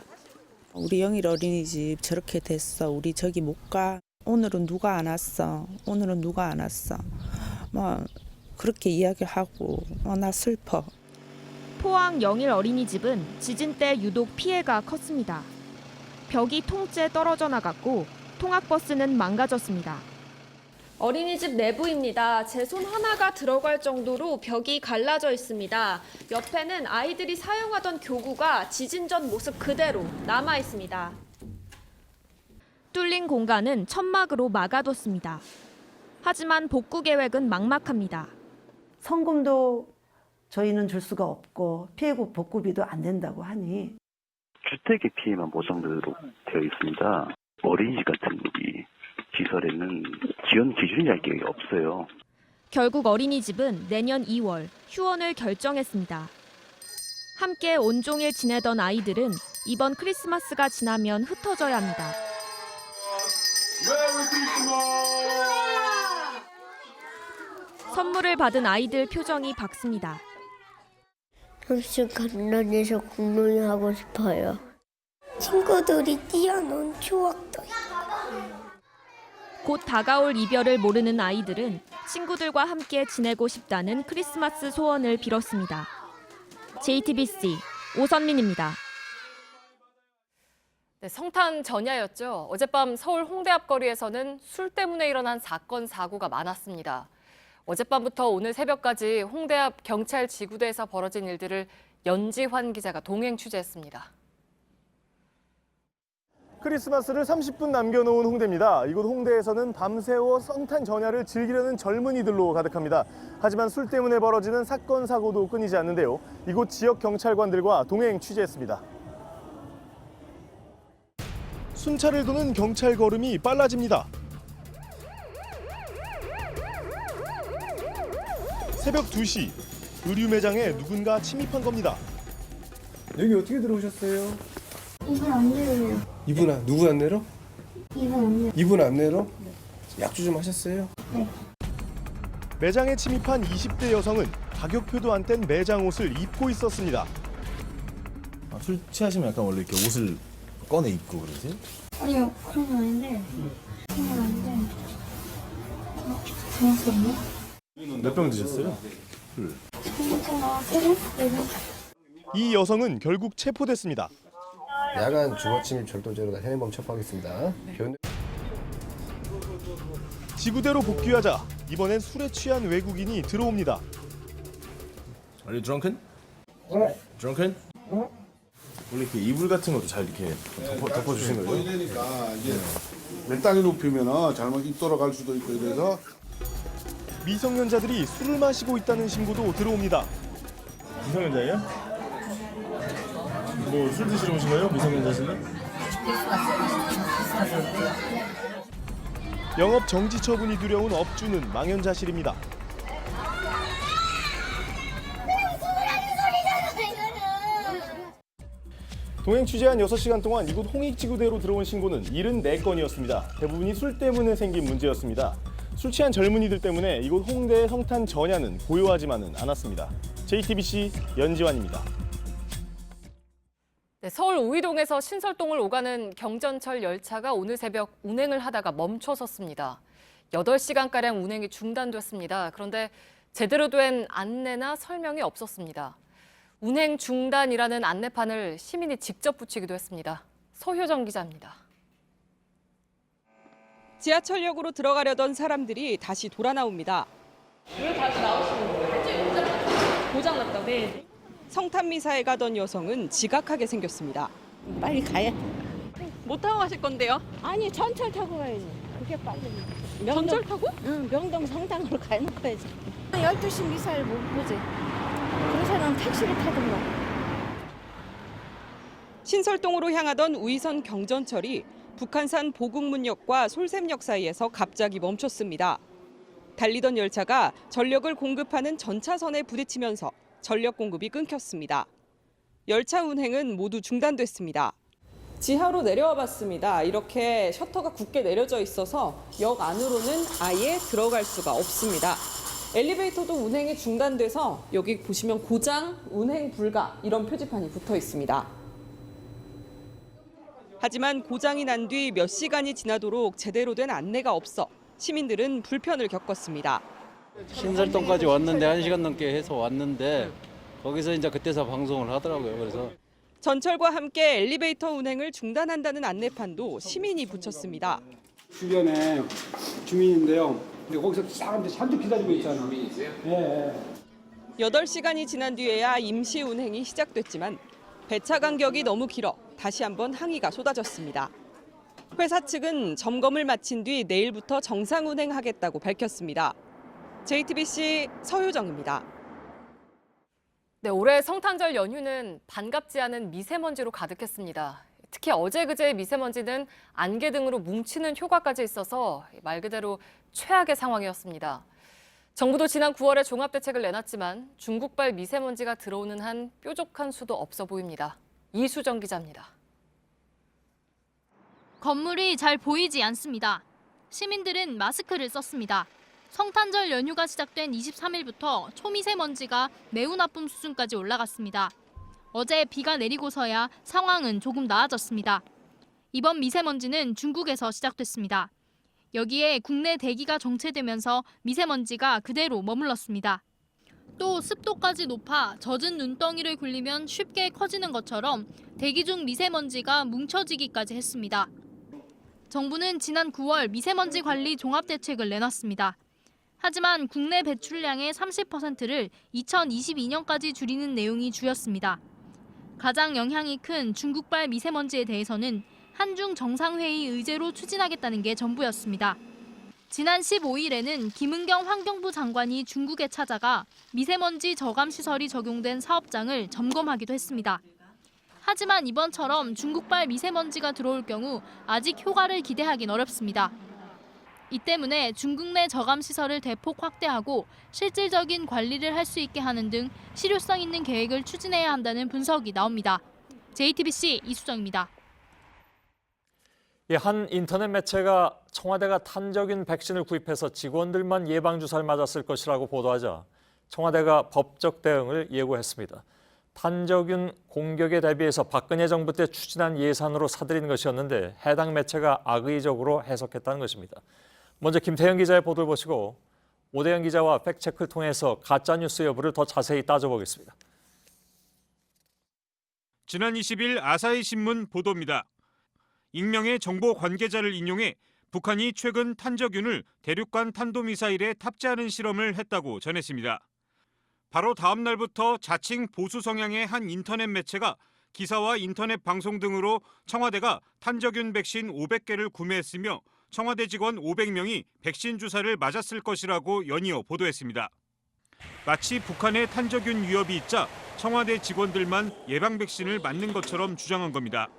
우리 영일 어린이집 저렇게 됐어. 우리 저기 못 가. 오늘은 누가 안 왔어. 오늘은 누가 안 왔어. 뭐 그렇게 이야기하고 나 슬퍼. 포항 영일 어린이집은 지진 때 유독 피해가 컸습니다. 벽이 통째 떨어져 나갔고 통학버스는 망가졌습니다. 어린이집 내부입니다. 제 손 하나가 들어갈 정도로 벽이 갈라져 있습니다. 옆에는 아이들이 사용하던 교구가 지진 전 모습 그대로 남아 있습니다. 뚫린 공간은 천막으로 막아뒀습니다. 하지만 복구 계획은 막막합니다. 성금도 저희는 줄 수가 없고 피해국 복구비도 안 된다고 하니 주택의 피해만 보상되도록 되어 있습니다. 어린이집 같은 이 시설에는 지원 기준이랄 게 없어요. 결국 어린이집은 내년 2월 휴원을 결정했습니다. 함께 온종일 지내던 아이들은 이번 크리스마스가 지나면 흩어져야 합니다. 선물을 받은 아이들 표정이 밝습니다. 혹시 강변에서 공놀이하고 싶어요. 친구들이 뛰어논 추억도 있고. 곧 다가올 이별을 모르는 아이들은 친구들과 함께 지내고 싶다는 크리스마스 소원을 빌었습니다. JTBC 오선민입니다. 네, 성탄 전야였죠. 어젯밤 서울 홍대 앞거리에서는 술 때문에 일어난 사건, 사고가 많았습니다. 어젯밤부터 오늘 새벽까지 홍대 앞 경찰 지구대에서 벌어진 일들을 연지환 기자가 동행 취재했습니다. 크리스마스를 30분 남겨놓은 홍대입니다. 이곳 홍대에서는 밤새워 성탄 전야를 즐기려는 젊은이들로 가득합니다. 하지만 술 때문에 벌어지는 사건, 사고도 끊이지 않는데요. 이곳 지역 경찰관들과 동행 취재했습니다. 순찰을 도는 경찰 걸음이 빨라집니다. 새벽 2시, 의류 매장에 누군가 침입한 겁니다. 여기 어떻게 들어오셨어요? 이분 안 내려요. 이분 누구 안 내려? 이분 안 내려. 이분 안 내려? 약주 좀 하셨어요? 네. 매장에 침입한 20대 여성은 가격표도 안 뗀 매장 옷을 입고 있었습니다. 술 취하시면 약간 원래 이렇게 옷을 꺼내 입고 그러세요? 아니요, 그런 건 아닌데. 그런 건 아닌데. 잘못했네. 몇 병 드셨어요? 술. 네. 이 여성은 결국 체포됐습니다. 야간 주거침입 절도죄로 현행범 체포하겠습니다. 지구대로 복귀하자 이번엔 술에 취한 외국인이 들어옵니다. Are you drunken? Drunken? 원래 이렇게 이불 같은 것도 잘 이렇게 덮어주신 거예요? 되니까 이제 멜당이 높이면 잘못 입 돌아갈 수도 있고 이래서 미성년자들이 술을 마시고 있다는 신고도 들어옵니다. 미성년자예요? 뭐 술 드시러 오신 거예요? 미성년자시는? 영업 정지 처분이 두려운 업주는 망연자실입니다. 동행 취재한 6시간 동안 이곳 홍익지구대로 들어온 신고는 74건이었습니다. 대부분이 술 때문에 생긴 문제였습니다. 술 취한 젊은이들 때문에 이곳 홍대의 성탄 전야는 고요하지만은 않았습니다. JTBC 연지환입니다. 네, 서울 우이동에서 신설동을 오가는 경전철 열차가 오늘 새벽 운행을 하다가 멈춰섰습니다. 8시간가량 운행이 중단됐습니다. 그런데 제대로 된 안내나 설명이 없었습니다. 운행 중단이라는 안내판을 시민이 직접 붙이기도 했습니다. 서효정 기자입니다. 지하철역으로 들어가려던 사람들이 다시 돌아 나옵니다. 왜 다시 나오시는 거예요? 고장났다고? 네. 성탄 미사에 가던 여성은 지각하게 생겼습니다. 빨리 가야. 못 타고 가실 건데요? 아니 전철 타고 가야지. 그게 빨리. 전철 타고? 응, 명동 성당으로 가는 거야지. 12시 미사일 못 보지. 그래서는 택시를 타던가. 신설동으로 향하던 우이선 경전철이 북한산 보국문역과 솔샘역 사이에서 갑자기 멈췄습니다. 달리던 열차가 전력을 공급하는 전차선에 부딪히면서 전력 공급이 끊겼습니다. 열차 운행은 모두 중단됐습니다. 지하로 내려와 봤습니다. 이렇게 셔터가 굳게 내려져 있어서 역 안으로는 아예 들어갈 수가 없습니다. 엘리베이터도 운행이 중단돼서 여기 보시면 고장, 운행 불가 이런 표지판이 붙어 있습니다. 하지만 고장이 난 뒤 몇 시간이 지나도록 제대로 된 안내가 없어 시민들은 불편을 겪었습니다. 신설동까지 왔는데 1시간 넘게 해서 왔는데 거기서 이제 그때서 방송을 하더라고요. 그래서 전철과 함께 엘리베이터 운행을 중단한다는 안내판도 시민이 붙였습니다. 주변에 주민인데요. 근데 거기서 사람들이 한참 기다리고 있잖아. 예. 8시간이 지난 뒤에야 임시 운행이 시작됐지만 배차 간격이 너무 길어 다시 한번 항의가 쏟아졌습니다. 회사 측은 점검을 마친 뒤 내일부터 정상 운행하겠다고 밝혔습니다. JTBC 서효정입니다. 네, 올해 성탄절 연휴는 반갑지 않은 미세먼지로 가득했습니다. 특히 어제 그제의 미세먼지는 안개 등으로 뭉치는 효과까지 있어서 말 그대로 최악의 상황이었습니다. 정부도 지난 9월에 종합대책을 내놨지만 중국발 미세먼지가 들어오는 한 뾰족한 수도 없어 보입니다. 이수정 기자입니다. 건물이 잘 보이지 않습니다. 시민들은 마스크를 썼습니다. 성탄절 연휴가 시작된 23일부터 초미세먼지가 매우 나쁨 수준까지 올라갔습니다. 어제 비가 내리고서야 상황은 조금 나아졌습니다. 이번 미세먼지는 중국에서 시작됐습니다. 여기에 국내 대기가 정체되면서 미세먼지가 그대로 머물렀습니다. 또 습도까지 높아 젖은 눈덩이를 굴리면 쉽게 커지는 것처럼 대기 중 미세먼지가 뭉쳐지기까지 했습니다. 정부는 지난 9월 미세먼지 관리 종합대책을 내놨습니다. 하지만 국내 배출량의 30%를 2022년까지 줄이는 내용이 주였습니다. 가장 영향이 큰 중국발 미세먼지에 대해서는 한중 정상회의 의제로 추진하겠다는 게 전부였습니다. 지난 15일에는 김은경 환경부 장관이 중국에 찾아가 미세먼지 저감 시설이 적용된 사업장을 점검하기도 했습니다. 하지만 이번처럼 중국발 미세먼지가 들어올 경우 아직 효과를 기대하긴 어렵습니다. 이 때문에 중국 내 저감 시설을 대폭 확대하고 실질적인 관리를 할 수 있게 하는 등 실효성 있는 계획을 추진해야 한다는 분석이 나옵니다. JTBC 이수정입니다. 한 인터넷 매체가 청와대가 탄저균 백신을 구입해서 직원들만 예방주사를 맞았을 것이라고 보도하자 청와대가 법적 대응을 예고했습니다. 탄저균 공격에 대비해서 박근혜 정부 때 추진한 예산으로 사들인 것이었는데 해당 매체가 악의적으로 해석했다는 것입니다. 먼저 김태형 기자의 보도를 보시고 오대영 기자와 팩트체크를 통해서 가짜뉴스 여부를 더 자세히 따져보겠습니다. 지난 20일 아사히 신문 보도입니다. 익명의 정보 관계자를 인용해 북한이 최근 탄저균을 대륙간 탄도미사일에 탑재하는 실험을 했다고 전했습니다. 바로 다음 날부터 자칭 보수 성향의 한 인터넷 매체가 기사와 인터넷 방송 등으로 청와대가 탄저균 백신 500개를 구매했으며 청와대 직원 500명이 백신 주사를 맞았을 것이라고 연이어 보도했습니다. 마치 북한의 탄저균 위협이 있자 청와대 직원들만 예방 백신을 맞는 것처럼 주장한 겁니다.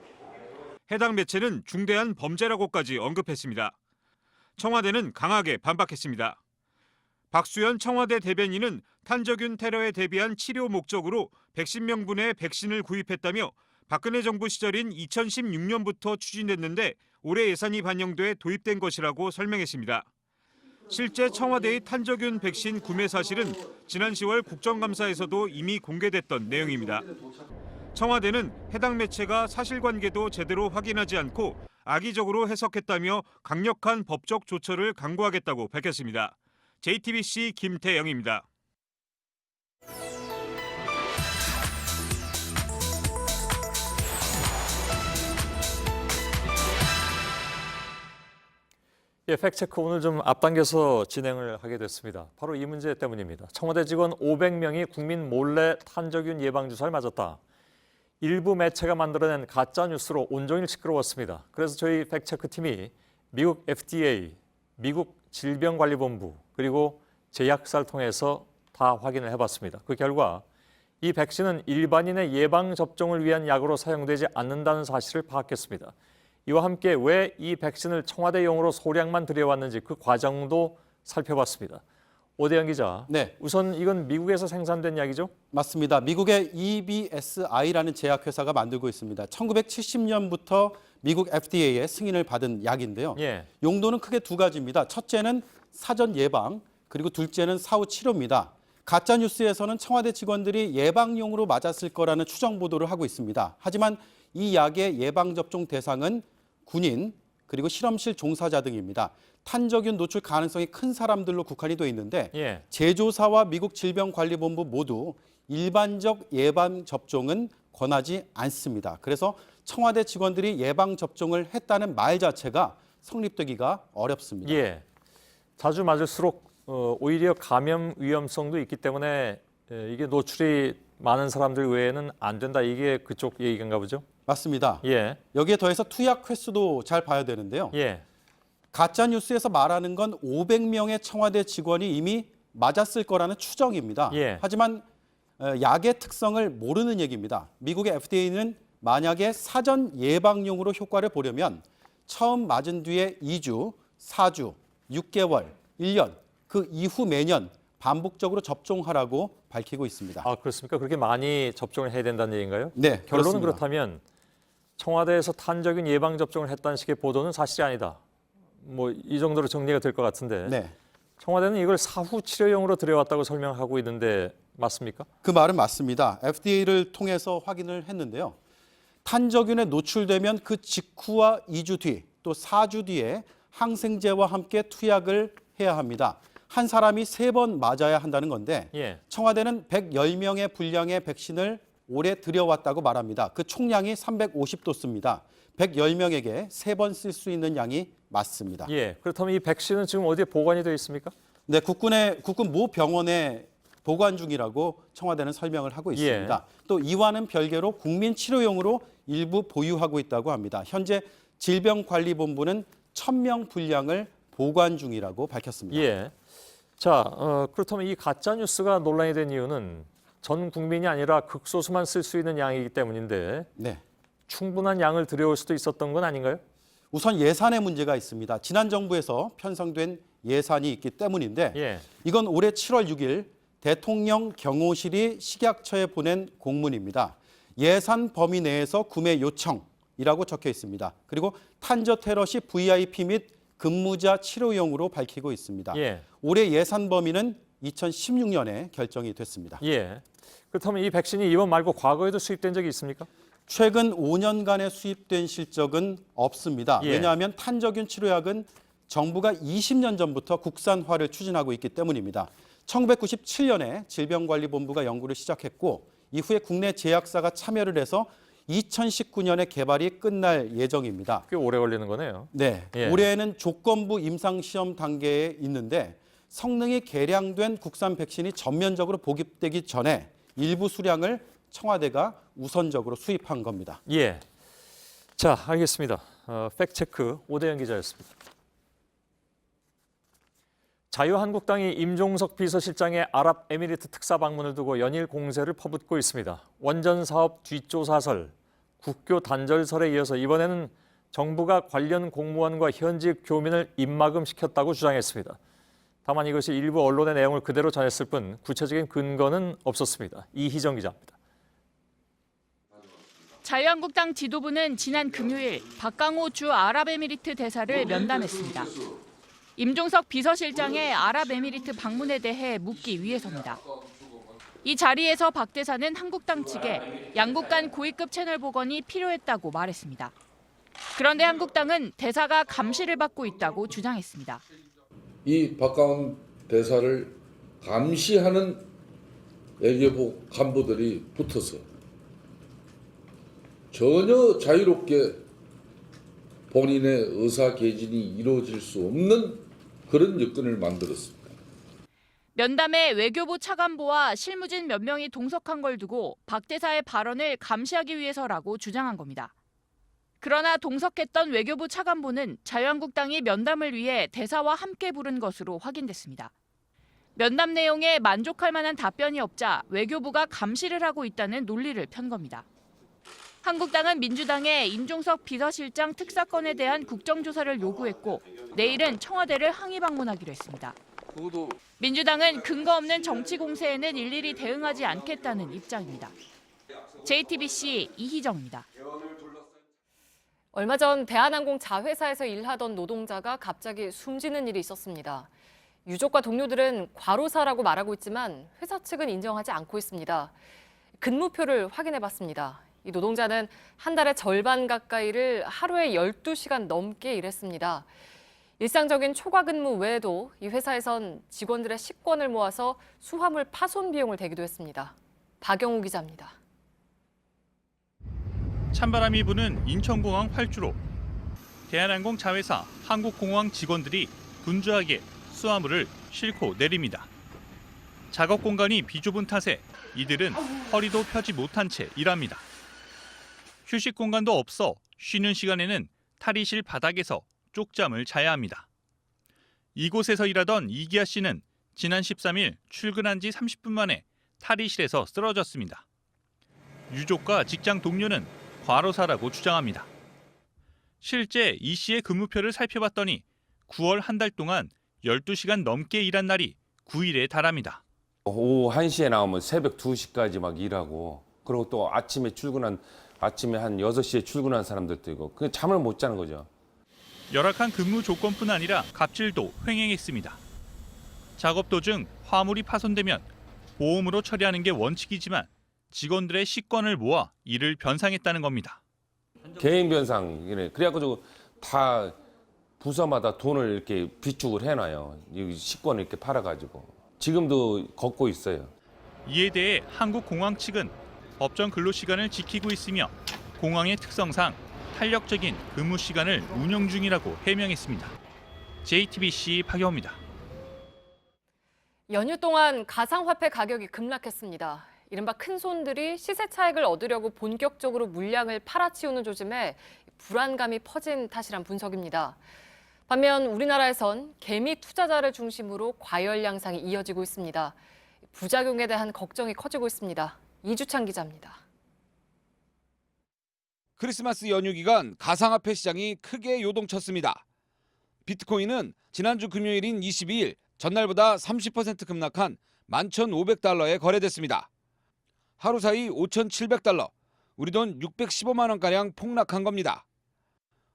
해당 매체는 중대한 범죄라고까지 언급했습니다. 청와대는 강하게 반박했습니다. 박수현 청와대 대변인은 탄저균 테러에 대비한 치료 목적으로 110명분의 백신을 구입했다며 박근혜 정부 시절인 2016년부터 추진됐는데 올해 예산이 반영돼 도입된 것이라고 설명했습니다. 실제 청와대의 탄저균 백신 구매 사실은 지난 10월 국정감사에서도 이미 공개됐던 내용입니다. 청와대는 해당 매체가 사실관계도 제대로 확인하지 않고 악의적으로 해석했다며 강력한 법적 조처를 강구하겠다고 밝혔습니다. JTBC 김태영입니다. 팩트체크 오늘 좀 앞당겨서 진행을 하게 됐습니다. 바로 이 문제 때문입니다. 청와대 직원 500명이 국민 몰래 탄저균 예방주사를 맞았다. 일부 매체가 만들어낸 가짜뉴스로 온종일 시끄러웠습니다. 그래서 저희 팩트체크팀이 미국 FDA, 미국 질병관리본부, 그리고 제약사를 통해서 다 확인을 해봤습니다. 그 결과 이 백신은 일반인의 예방접종을 위한 약으로 사용되지 않는다는 사실을 파악했습니다. 이와 함께 왜 이 백신을 청와대용으로 소량만 들여왔는지 그 과정도 살펴봤습니다. 오대영 기자, 네. 우선 이건 미국에서 생산된 약이죠? 맞습니다. 미국의 EBSI라는 제약회사가 만들고 있습니다. 1970년부터 미국 FDA의 승인을 받은 약인데요. 예. 용도는 크게 두 가지입니다. 첫째는 사전 예방, 그리고 둘째는 사후 치료입니다. 가짜뉴스에서는 청와대 직원들이 예방용으로 맞았을 거라는 추정 보도를 하고 있습니다. 하지만 이 약의 예방접종 대상은 군인, 그리고 실험실 종사자 등입니다. 탄저균 노출 가능성이 큰 사람들로 국한이 돼 있는데 예. 제조사와 미국 질병관리본부 모두 일반적 예방접종은 권하지 않습니다. 그래서 청와대 직원들이 예방접종을 했다는 말 자체가 성립되기가 어렵습니다. 예. 자주 맞을수록 오히려 감염 위험성도 있기 때문에 이게 노출이 많은 사람들 외에는 안 된다. 이게 그쪽 얘기인가 보죠? 맞습니다. 예. 여기에 더해서 투약 횟수도 잘 봐야 되는데요. 예. 가짜 뉴스에서 말하는 건 500명의 청와대 직원이 이미 맞았을 거라는 추정입니다. 예. 하지만 약의 특성을 모르는 얘기입니다. 미국의 FDA는 만약에 사전 예방용으로 효과를 보려면 처음 맞은 뒤에 2주, 4주, 6개월, 1년, 그 이후 매년 반복적으로 접종하라고 밝히고 있습니다. 아, 그렇습니까? 그렇게 많이 접종을 해야 된다는 얘기인가요? 네, 결론은 그렇습니다. 그렇다면 청와대에서 탄저균 예방 접종을 했다는 식의 보도는 사실이 아니다. 뭐 이 정도로 정리가 될 것 같은데. 네. 청와대는 이걸 사후 치료용으로 들여왔다고 설명하고 있는데 맞습니까? 그 말은 맞습니다. FDA를 통해서 확인을 했는데요. 탄저균에 노출되면 그 직후와 2주 뒤, 또 4주 뒤에 항생제와 함께 투약을 해야 합니다. 한 사람이 3번 맞아야 한다는 건데 청와대는 110명의 분량의 백신을 올해 들여왔다고 말합니다. 그 총량이 350도스입니다. 110명에게 3번 쓸 수 있는 양이 맞습니다. 그렇다면 이 백신은 지금 어디에 보관이 되어 있습니까? 네, 국군 모 병원에 보관 중이라고 청와대는 설명을 하고 있습니다. 또 이와는 별개로 국민 치료용으로 일부 보유하고 있다고 합니다. 현재 질병관리본부는 1000명 분량을 보관 중이라고 밝혔습니다. 자, 그렇다면 이 가짜 뉴스가 논란이 된 이유는 전 국민이 아니라 극소수만 쓸 수 있는 양이기 때문인데 충분한 양을 들여올 수도 있었던 건 아닌가요? 우선 예산의 문제가 있습니다. 지난 정부에서 편성된 예산이 있기 때문인데 이건 올해 7월 6일 대통령 경호실이 식약처에 보낸 공문입니다. 예산 범위 내에서 구매 요청이라고 적혀 있습니다. 그리고 탄저 테러 시 VIP 및 근무자 치료용으로 밝히고 있습니다. 올해 예산 범위는 2016년에 결정이 됐습니다. 그렇다면 이 백신이 이번 말고 과거에도 수입된 적이 있습니까? 최근 5년간에 수입된 실적은 없습니다. 왜냐하면 탄저균 치료약은 정부가 20년 전부터 국산화를 추진하고 있기 때문입니다. 1997년에 질병관리본부가 연구를 시작했고 이후에 국내 제약사가 참여를 해서 2019년에 개발이 끝날 예정입니다. 꽤 오래 걸리는 거네요. 네, 올해에는 조건부 임상시험 단계에 있는데 성능이 개량된 국산 백신이 전면적으로 보급되기 전에 일부 수량을 청와대가 우선적으로 수입한 겁니다. 자, 알겠습니다. 팩트체크 오대영 기자였습니다. 자유한국당이 임종석 비서실장의 아랍에미리트 특사 방문을 두고 연일 공세를 퍼붓고 있습니다. 원전 사업 뒷조사설, 국교 단절설에 이어서 이번에는 정부가 관련 공무원과 현직 교민을 입막음시켰다고 주장했습니다. 다만 이것이 일부 언론의 내용을 그대로 전했을 뿐 구체적인 근거는 없었습니다. 이희정 기자입니다. 자유한국당 지도부는 지난 금요일 박강호 주 아랍에미리트 대사를 면담했습니다. 임종석 비서실장의 아랍에미리트 방문에 대해 묻기 위해서입니다. 이 자리에서 박 대사는 한국당 측에 양국 간 고위급 채널 복원이 필요했다고 말했습니다. 그런데 한국당은 대사가 감시를 받고 있다고 주장했습니다. 이 박강원 대사를 감시하는 외교부 간부들이 붙어서 전혀 자유롭게 본인의 의사개진이 이루어질 수 없는 그런 여건을 만들었습니다. 면담에 외교부 차관보와 실무진 몇 명이 동석한 걸 두고 박 대사의 발언을 감시하기 위해서라고 주장한 겁니다. 그러나 동석했던 외교부 차관보는 자유한국당이 면담을 위해 대사와 함께 부른 것으로 확인됐습니다. 면담 내용에 만족할 만한 답변이 없자 외교부가 감시를 하고 있다는 논리를 편 겁니다. 한국당은 민주당에 임종석 비서실장 특사건에 대한 국정조사를 요구했고 내일은 청와대를 항의 방문하기로 했습니다. 민주당은 근거 없는 정치 공세에는 일일이 대응하지 않겠다는 입장입니다. JTBC 이희정입니다. 얼마 전 대한항공 자회사에서 일하던 노동자가 갑자기 숨지는 일이 있었습니다. 유족과 동료들은 과로사라고 말하고 있지만 회사 측은 인정하지 않고 있습니다. 근무표를 확인해봤습니다. 이 노동자는 한 달의 절반 가까이를 하루에 12시간 넘게 일했습니다. 일상적인 초과 근무 외에도 이 회사에선 직원들의 식권을 모아서 수화물 파손 비용을 대기도 했습니다. 박영우 기자입니다. 찬바람이 부는 인천공항 활주로. 대한항공 자회사 한국공항 직원들이 분주하게 수화물을 싣고 내립니다. 작업 공간이 비좁은 탓에 이들은 허리도 펴지 못한 채 일합니다. 휴식 공간도 없어 쉬는 시간에는 탈의실 바닥에서 쪽잠을 자야 합니다. 이곳에서 일하던 이기아 씨는 지난 13일 출근한 지 30분 만에 탈의실에서 쓰러졌습니다. 유족과 직장 동료는 과로사라고 주장합니다. 실제 이 씨의 근무표를 살펴봤더니 9월 한 달 동안 12시간 넘게 일한 날이 9일에 달합니다. 오후 1시에 나오면 새벽 2시까지 막 일하고 그리고 또 아침에 한 6시에 출근한 사람들도 있고 그 잠을 못 자는 거죠. 열악한 근무 조건뿐 아니라 갑질도 횡행했습니다. 작업 도중 화물이 파손되면 보험으로 처리하는 게 원칙이지만 직원들의 식권을 모아 이를 변상했다는 겁니다. 개인 변상, 그래가지고 다 부서마다 돈을 이렇게 비축을 해놔요. 이 식권을 이렇게 팔아가지고 지금도 걷고 있어요. 이에 대해 한국공항 측은 법정 근로시간을 지키고 있으며 공항의 특성상 탄력적인 근무 시간을 운영 중이라고 해명했습니다. JTBC 박영호입니다. 연휴 동안 가상화폐 가격이 급락했습니다. 이른바 큰손들이 시세 차익을 얻으려고 본격적으로 물량을 팔아치우는 조짐에 불안감이 퍼진 탓이란 분석입니다. 반면 우리나라에선 개미 투자자를 중심으로 과열 양상이 이어지고 있습니다. 부작용에 대한 걱정이 커지고 있습니다. 이주찬 기자입니다. 크리스마스 연휴 기간 가상화폐 시장이 크게 요동쳤습니다. 비트코인은 지난주 금요일인 22일 전날보다 30% 급락한 11,500달러에 거래됐습니다. 하루 사이 5,700달러, 우리 돈 615만 원가량 폭락한 겁니다.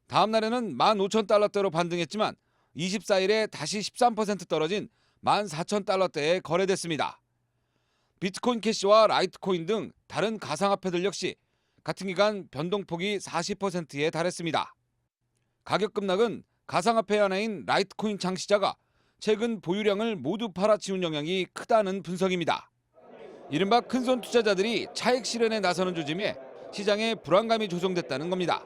다음 날에는 15,000달러대로 반등했지만 24일에 다시 13% 떨어진 14,000달러대에 거래됐습니다. 비트코인 캐시와 라이트코인 등 다른 가상화폐들 역시 같은 기간 변동폭이 40%에 달했습니다. 가격 급락은 가상화폐 하나인 라이트코인 창시자가 최근 보유량을 모두 팔아치운 영향이 크다는 분석입니다. 이른바 큰손 투자자들이 차익 실현에 나서는 조짐에 시장에 불안감이 조성됐다는 겁니다.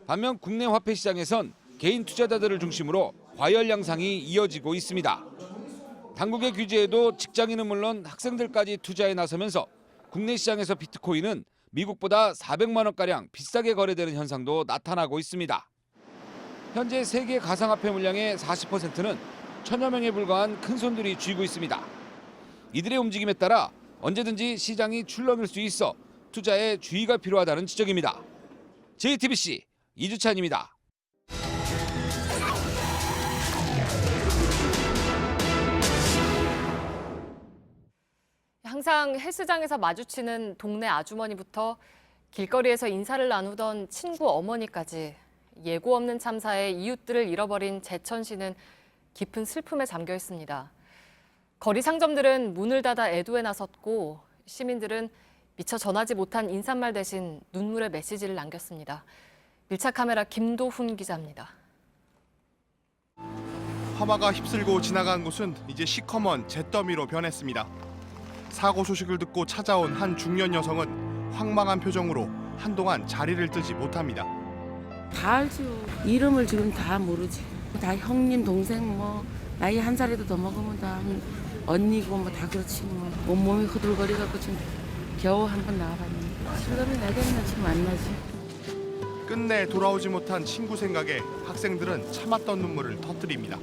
반면 국내 화폐 시장에선 개인 투자자들을 중심으로 과열 양상이 이어지고 있습니다. 당국의 규제에도 직장인은 물론 학생들까지 투자에 나서면서 국내 시장에서 비트코인은 미국보다 400만 원가량 비싸게 거래되는 현상도 나타나고 있습니다. 현재 세계 가상화폐 물량의 40%는 1,000여 명에 불과한 큰손들이 쥐고 있습니다. 이들의 움직임에 따라 언제든지 시장이 출렁일 수 있어 투자에 주의가 필요하다는 지적입니다. JTBC 이주찬입니다. 항상 헬스장에서 마주치는 동네 아주머니부터 길거리에서 인사를 나누던 친구 어머니까지 예고 없는 참사에 이웃들을 잃어버린 제천시는 깊은 슬픔에 잠겨 있습니다. 거리 상점들은 문을 닫아 애도에 나섰고 시민들은 미처 전하지 못한 인사말 대신 눈물의 메시지를 남겼습니다. 밀착 카메라 김도훈 기자입니다. 화마가 휩쓸고 지나간 곳은 이제 시커먼 잿더미로 변했습니다. 사고 소식을 듣고 찾아온 한 중년 여성은 황망한 표정으로 한동안 자리를 뜨지 못합니다. 다 알죠. 이름을 지금 다 모르지. 다 형님, 동생 뭐 나이 한 살이라도 더 먹으면 다 언니고 뭐 다 그렇지 뭐. 온몸이 후들거리갖고 지금 겨우 한 번 나와봤는데 실감이 나겠나 지금 안 나지. 끝내 돌아오지 못한 친구 생각에 학생들은 참았던 눈물을 터뜨립니다.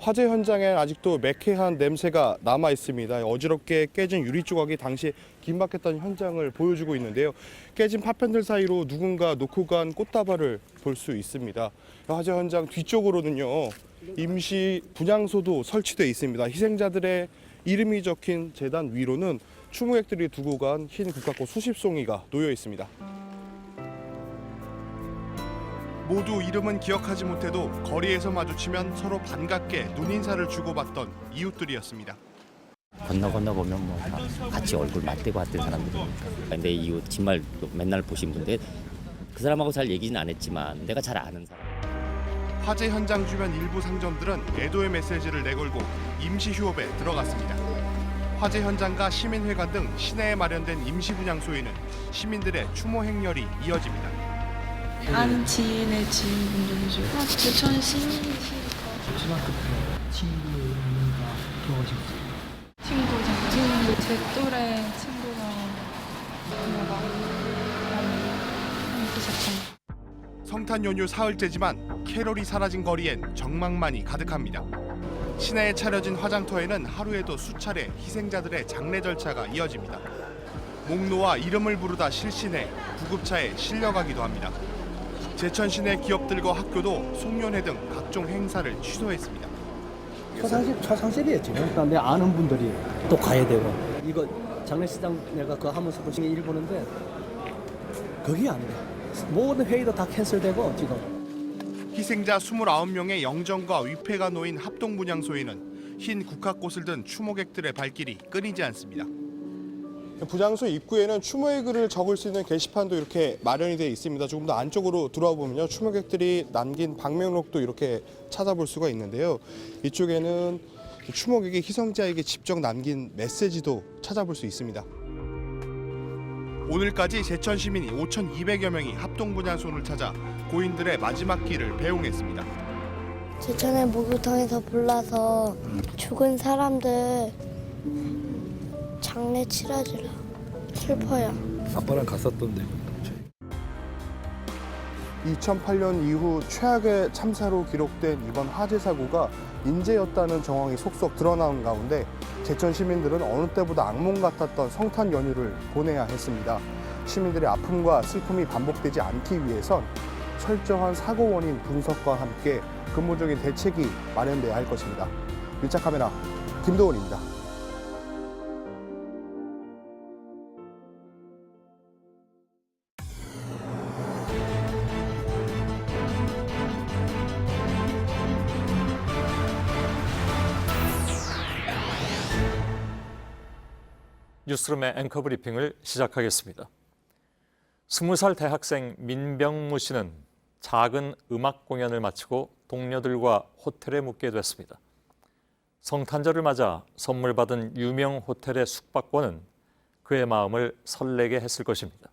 화재 현장에 아직도 매캐한 냄새가 남아 있습니다. 어지럽게 깨진 유리 조각이 당시 긴박했던 현장을 보여주고 있는데요. 깨진 파편들 사이로 누군가 놓고 간 꽃다발을 볼 수 있습니다. 화재 현장 뒤쪽으로는요, 임시 분향소도 설치되어 있습니다. 희생자들의 이름이 적힌 재단 위로는 추모객들이 두고 간 흰 국화꽃 수십 송이가 놓여 있습니다. 모두 이름은 기억하지 못해도 거리에서 마주치면 서로 반갑게 눈인사를 주고받던 이웃들이었습니다. 건너보면 뭐 같이 얼굴 맞대고 왔던 사람들이니까. 근데 이웃 정말 맨날 보신 분인데 그 사람하고 잘 얘기는 안 했지만 내가 잘 아는 사람. 화재 현장 주변 일부 상점들은 애도의 메시지를 내걸고 임시 휴업에 들어갔습니다. 화재 현장과 시민회관 등 시내에 마련된 임시 분향소에는 시민들의 추모 행렬이 이어집니다. 아는 지인의 지인분들이 좀 제천 시민이시니까. 중학교 때 친구가 돌아가셨어요. 친구, 제 또래 친구가 성탄 연휴 사흘째지만 캐롤이 사라진 거리엔 정막만이 가득합니다. 시내에 차려진 화장터에는 하루에도 수차례 희생자들의 장례 절차가 이어집니다. 목놓아 이름을 부르다 실신해 구급차에 실려가기도 합니다. 제천 시내 기업들과 학교도 송년회 등 각종 행사를 취소했습니다. 초상식이었지. 그러니까 내 아는 분들이 또 가야 되고 이거 장례식장 내가 그거 하면서 그 일 보는데 그게 안 돼. 모든 회의도 다 캔슬되고 지금. 희생자 29명의 영정과 위패가 놓인 합동분향소에는 흰 국화꽃을 든 추모객들의 발길이 끊이지 않습니다. 부장소 입구에는 추모의 글을 적을 수 있는 게시판도 이렇게 마련이 되어 있습니다. 조금 더 안쪽으로 들어와 보면요, 추모객들이 남긴 방명록도 이렇게 찾아볼 수가 있는데요. 이쪽에는 추모객이 희생자에게 직접 남긴 메시지도 찾아볼 수 있습니다. 오늘까지 제천 시민이 5,200여 명이 합동분향소를 찾아 고인들의 마지막 길을 배웅했습니다. 제천의 목욕탕에서 불러서 죽은 사람들 장례 치러주라. 슬퍼요. 아빠랑 갔었던데. 2008년 이후 최악의 참사로 기록된 이번 화재 사고가 인재였다는 정황이 속속 드러나는 가운데 제천 시민들은 어느 때보다 악몽 같았던 성탄 연휴를 보내야 했습니다. 시민들의 아픔과 슬픔이 반복되지 않기 위해선 철저한 사고 원인 분석과 함께 근본적인 대책이 마련돼야 할 것입니다. 밀착 카메라 김도원입니다. 뉴스룸의 앵커 브리핑을 시작하겠습니다. 20살 대학생 민병무 씨는 작은 음악 공연을 마치고 동료들과 호텔에 묵게 됐습니다. 성탄절을 맞아 선물 받은 유명 호텔의 숙박권은 그의 마음을 설레게 했을 것입니다.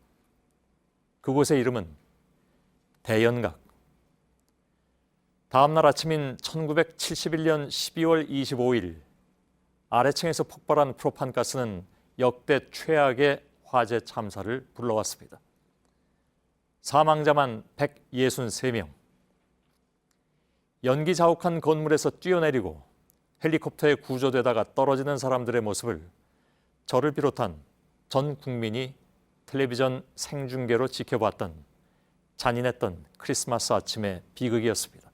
그곳의 이름은 대연각. 다음 날 아침인 1971년 12월 25일 아래층에서 폭발한 프로판가스는 역대 최악의 화재 참사를 불러왔습니다. 사망자만 163명. 연기 자욱한 건물에서 뛰어내리고 헬리콥터에 구조되다가 떨어지는 사람들의 모습을 저를 비롯한 전 국민이 텔레비전 생중계로 지켜봤던 잔인했던 크리스마스 아침의 비극이었습니다.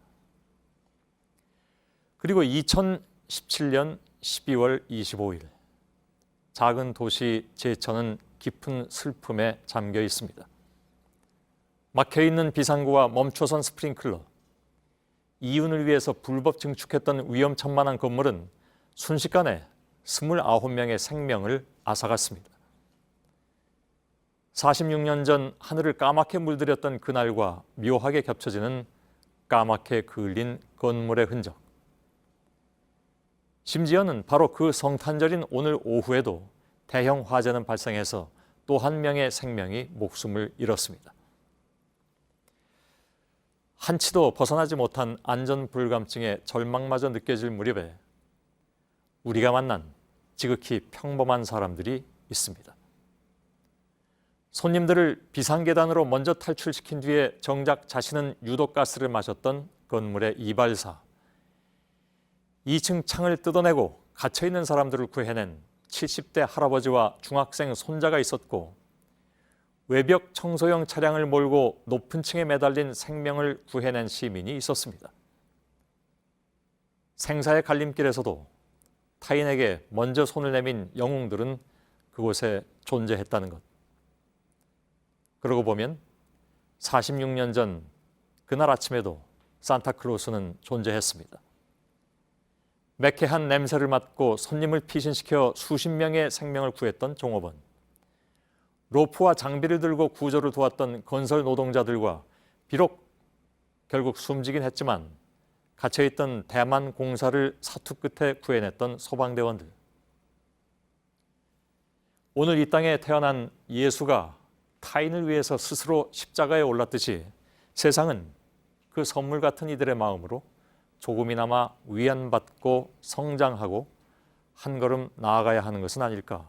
그리고 2017년 12월 25일 작은 도시 제천은 깊은 슬픔에 잠겨 있습니다. 막혀있는 비상구와 멈춰선 스프링클러, 이윤을 위해서 불법 증축했던 위험천만한 건물은 순식간에 29명의 생명을 앗아갔습니다. 46년 전 하늘을 까맣게 물들였던 그날과 묘하게 겹쳐지는 까맣게 그을린 건물의 흔적. 심지어는 바로 그 성탄절인 오늘 오후에도 대형 화재는 발생해서 또 한 명의 생명이 목숨을 잃었습니다. 한치도 벗어나지 못한 안전불감증의 절망마저 느껴질 무렵에 우리가 만난 지극히 평범한 사람들이 있습니다. 손님들을 비상계단으로 먼저 탈출시킨 뒤에 정작 자신은 유독가스를 마셨던 건물의 이발사. 2층 창을 뜯어내고 갇혀있는 사람들을 구해낸 70대 할아버지와 중학생 손자가 있었고, 외벽 청소용 차량을 몰고 높은 층에 매달린 생명을 구해낸 시민이 있었습니다. 생사의 갈림길에서도 타인에게 먼저 손을 내민 영웅들은 그곳에 존재했다는 것. 그러고 보면 46년 전 그날 아침에도 산타클로스는 존재했습니다. 매캐한 냄새를 맡고 손님을 피신시켜 수십 명의 생명을 구했던 종업원, 로프와 장비를 들고 구조를 도왔던 건설 노동자들과 비록 결국 숨지긴 했지만 갇혀있던 대만 공사를 사투 끝에 구해냈던 소방대원들. 오늘 이 땅에 태어난 예수가 타인을 위해서 스스로 십자가에 올랐듯이 세상은 그 선물 같은 이들의 마음으로 조금이나마 위안받고 성장하고 한 걸음 나아가야 하는 것은 아닐까.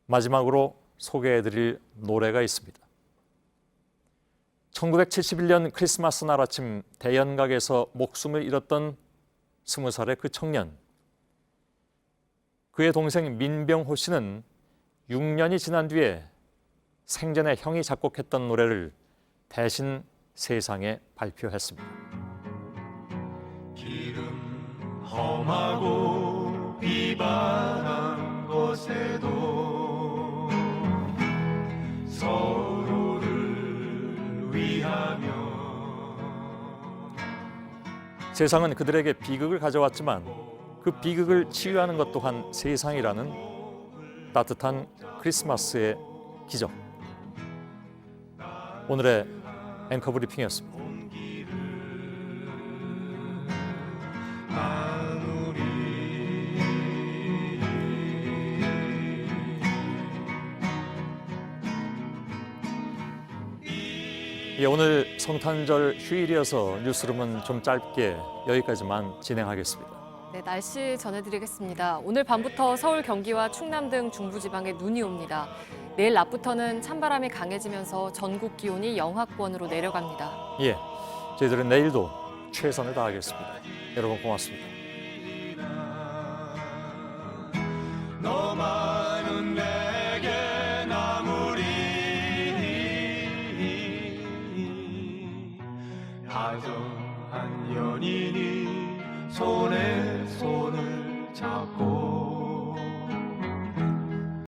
마지막으로 소개해드릴 노래가 있습니다. 1971년 크리스마스 날 아침 대연각에서 목숨을 잃었던 20살의 그 청년. 그의 동생 민병호 씨는 6년이 지난 뒤에 생전에 형이 작곡했던 노래를 대신 세상에 발표했습니다. 길은 험하고 비바람 곳에도 서로를 위하며. 세상은 그들에게 비극을 가져왔지만 그 비극을 치유하는 것 또한 세상이라는 따뜻한 크리스마스의 기적. 오늘의 앵커 브리핑이었습니다. 예, 오늘 성탄절 휴일이어서 뉴스룸은 좀 짧게 여기까지만 진행하겠습니다. 네, 날씨 전해드리겠습니다. 오늘 밤부터 서울, 경기와 충남 등 중부지방에 눈이 옵니다. 내일 낮부터는 찬바람이 강해지면서 전국 기온이 영하권으로 내려갑니다. 예, 저희들은 내일도 최선을 다하겠습니다. 여러분 고맙습니다. 너만은 내게 남으리 다정한 연인이 손에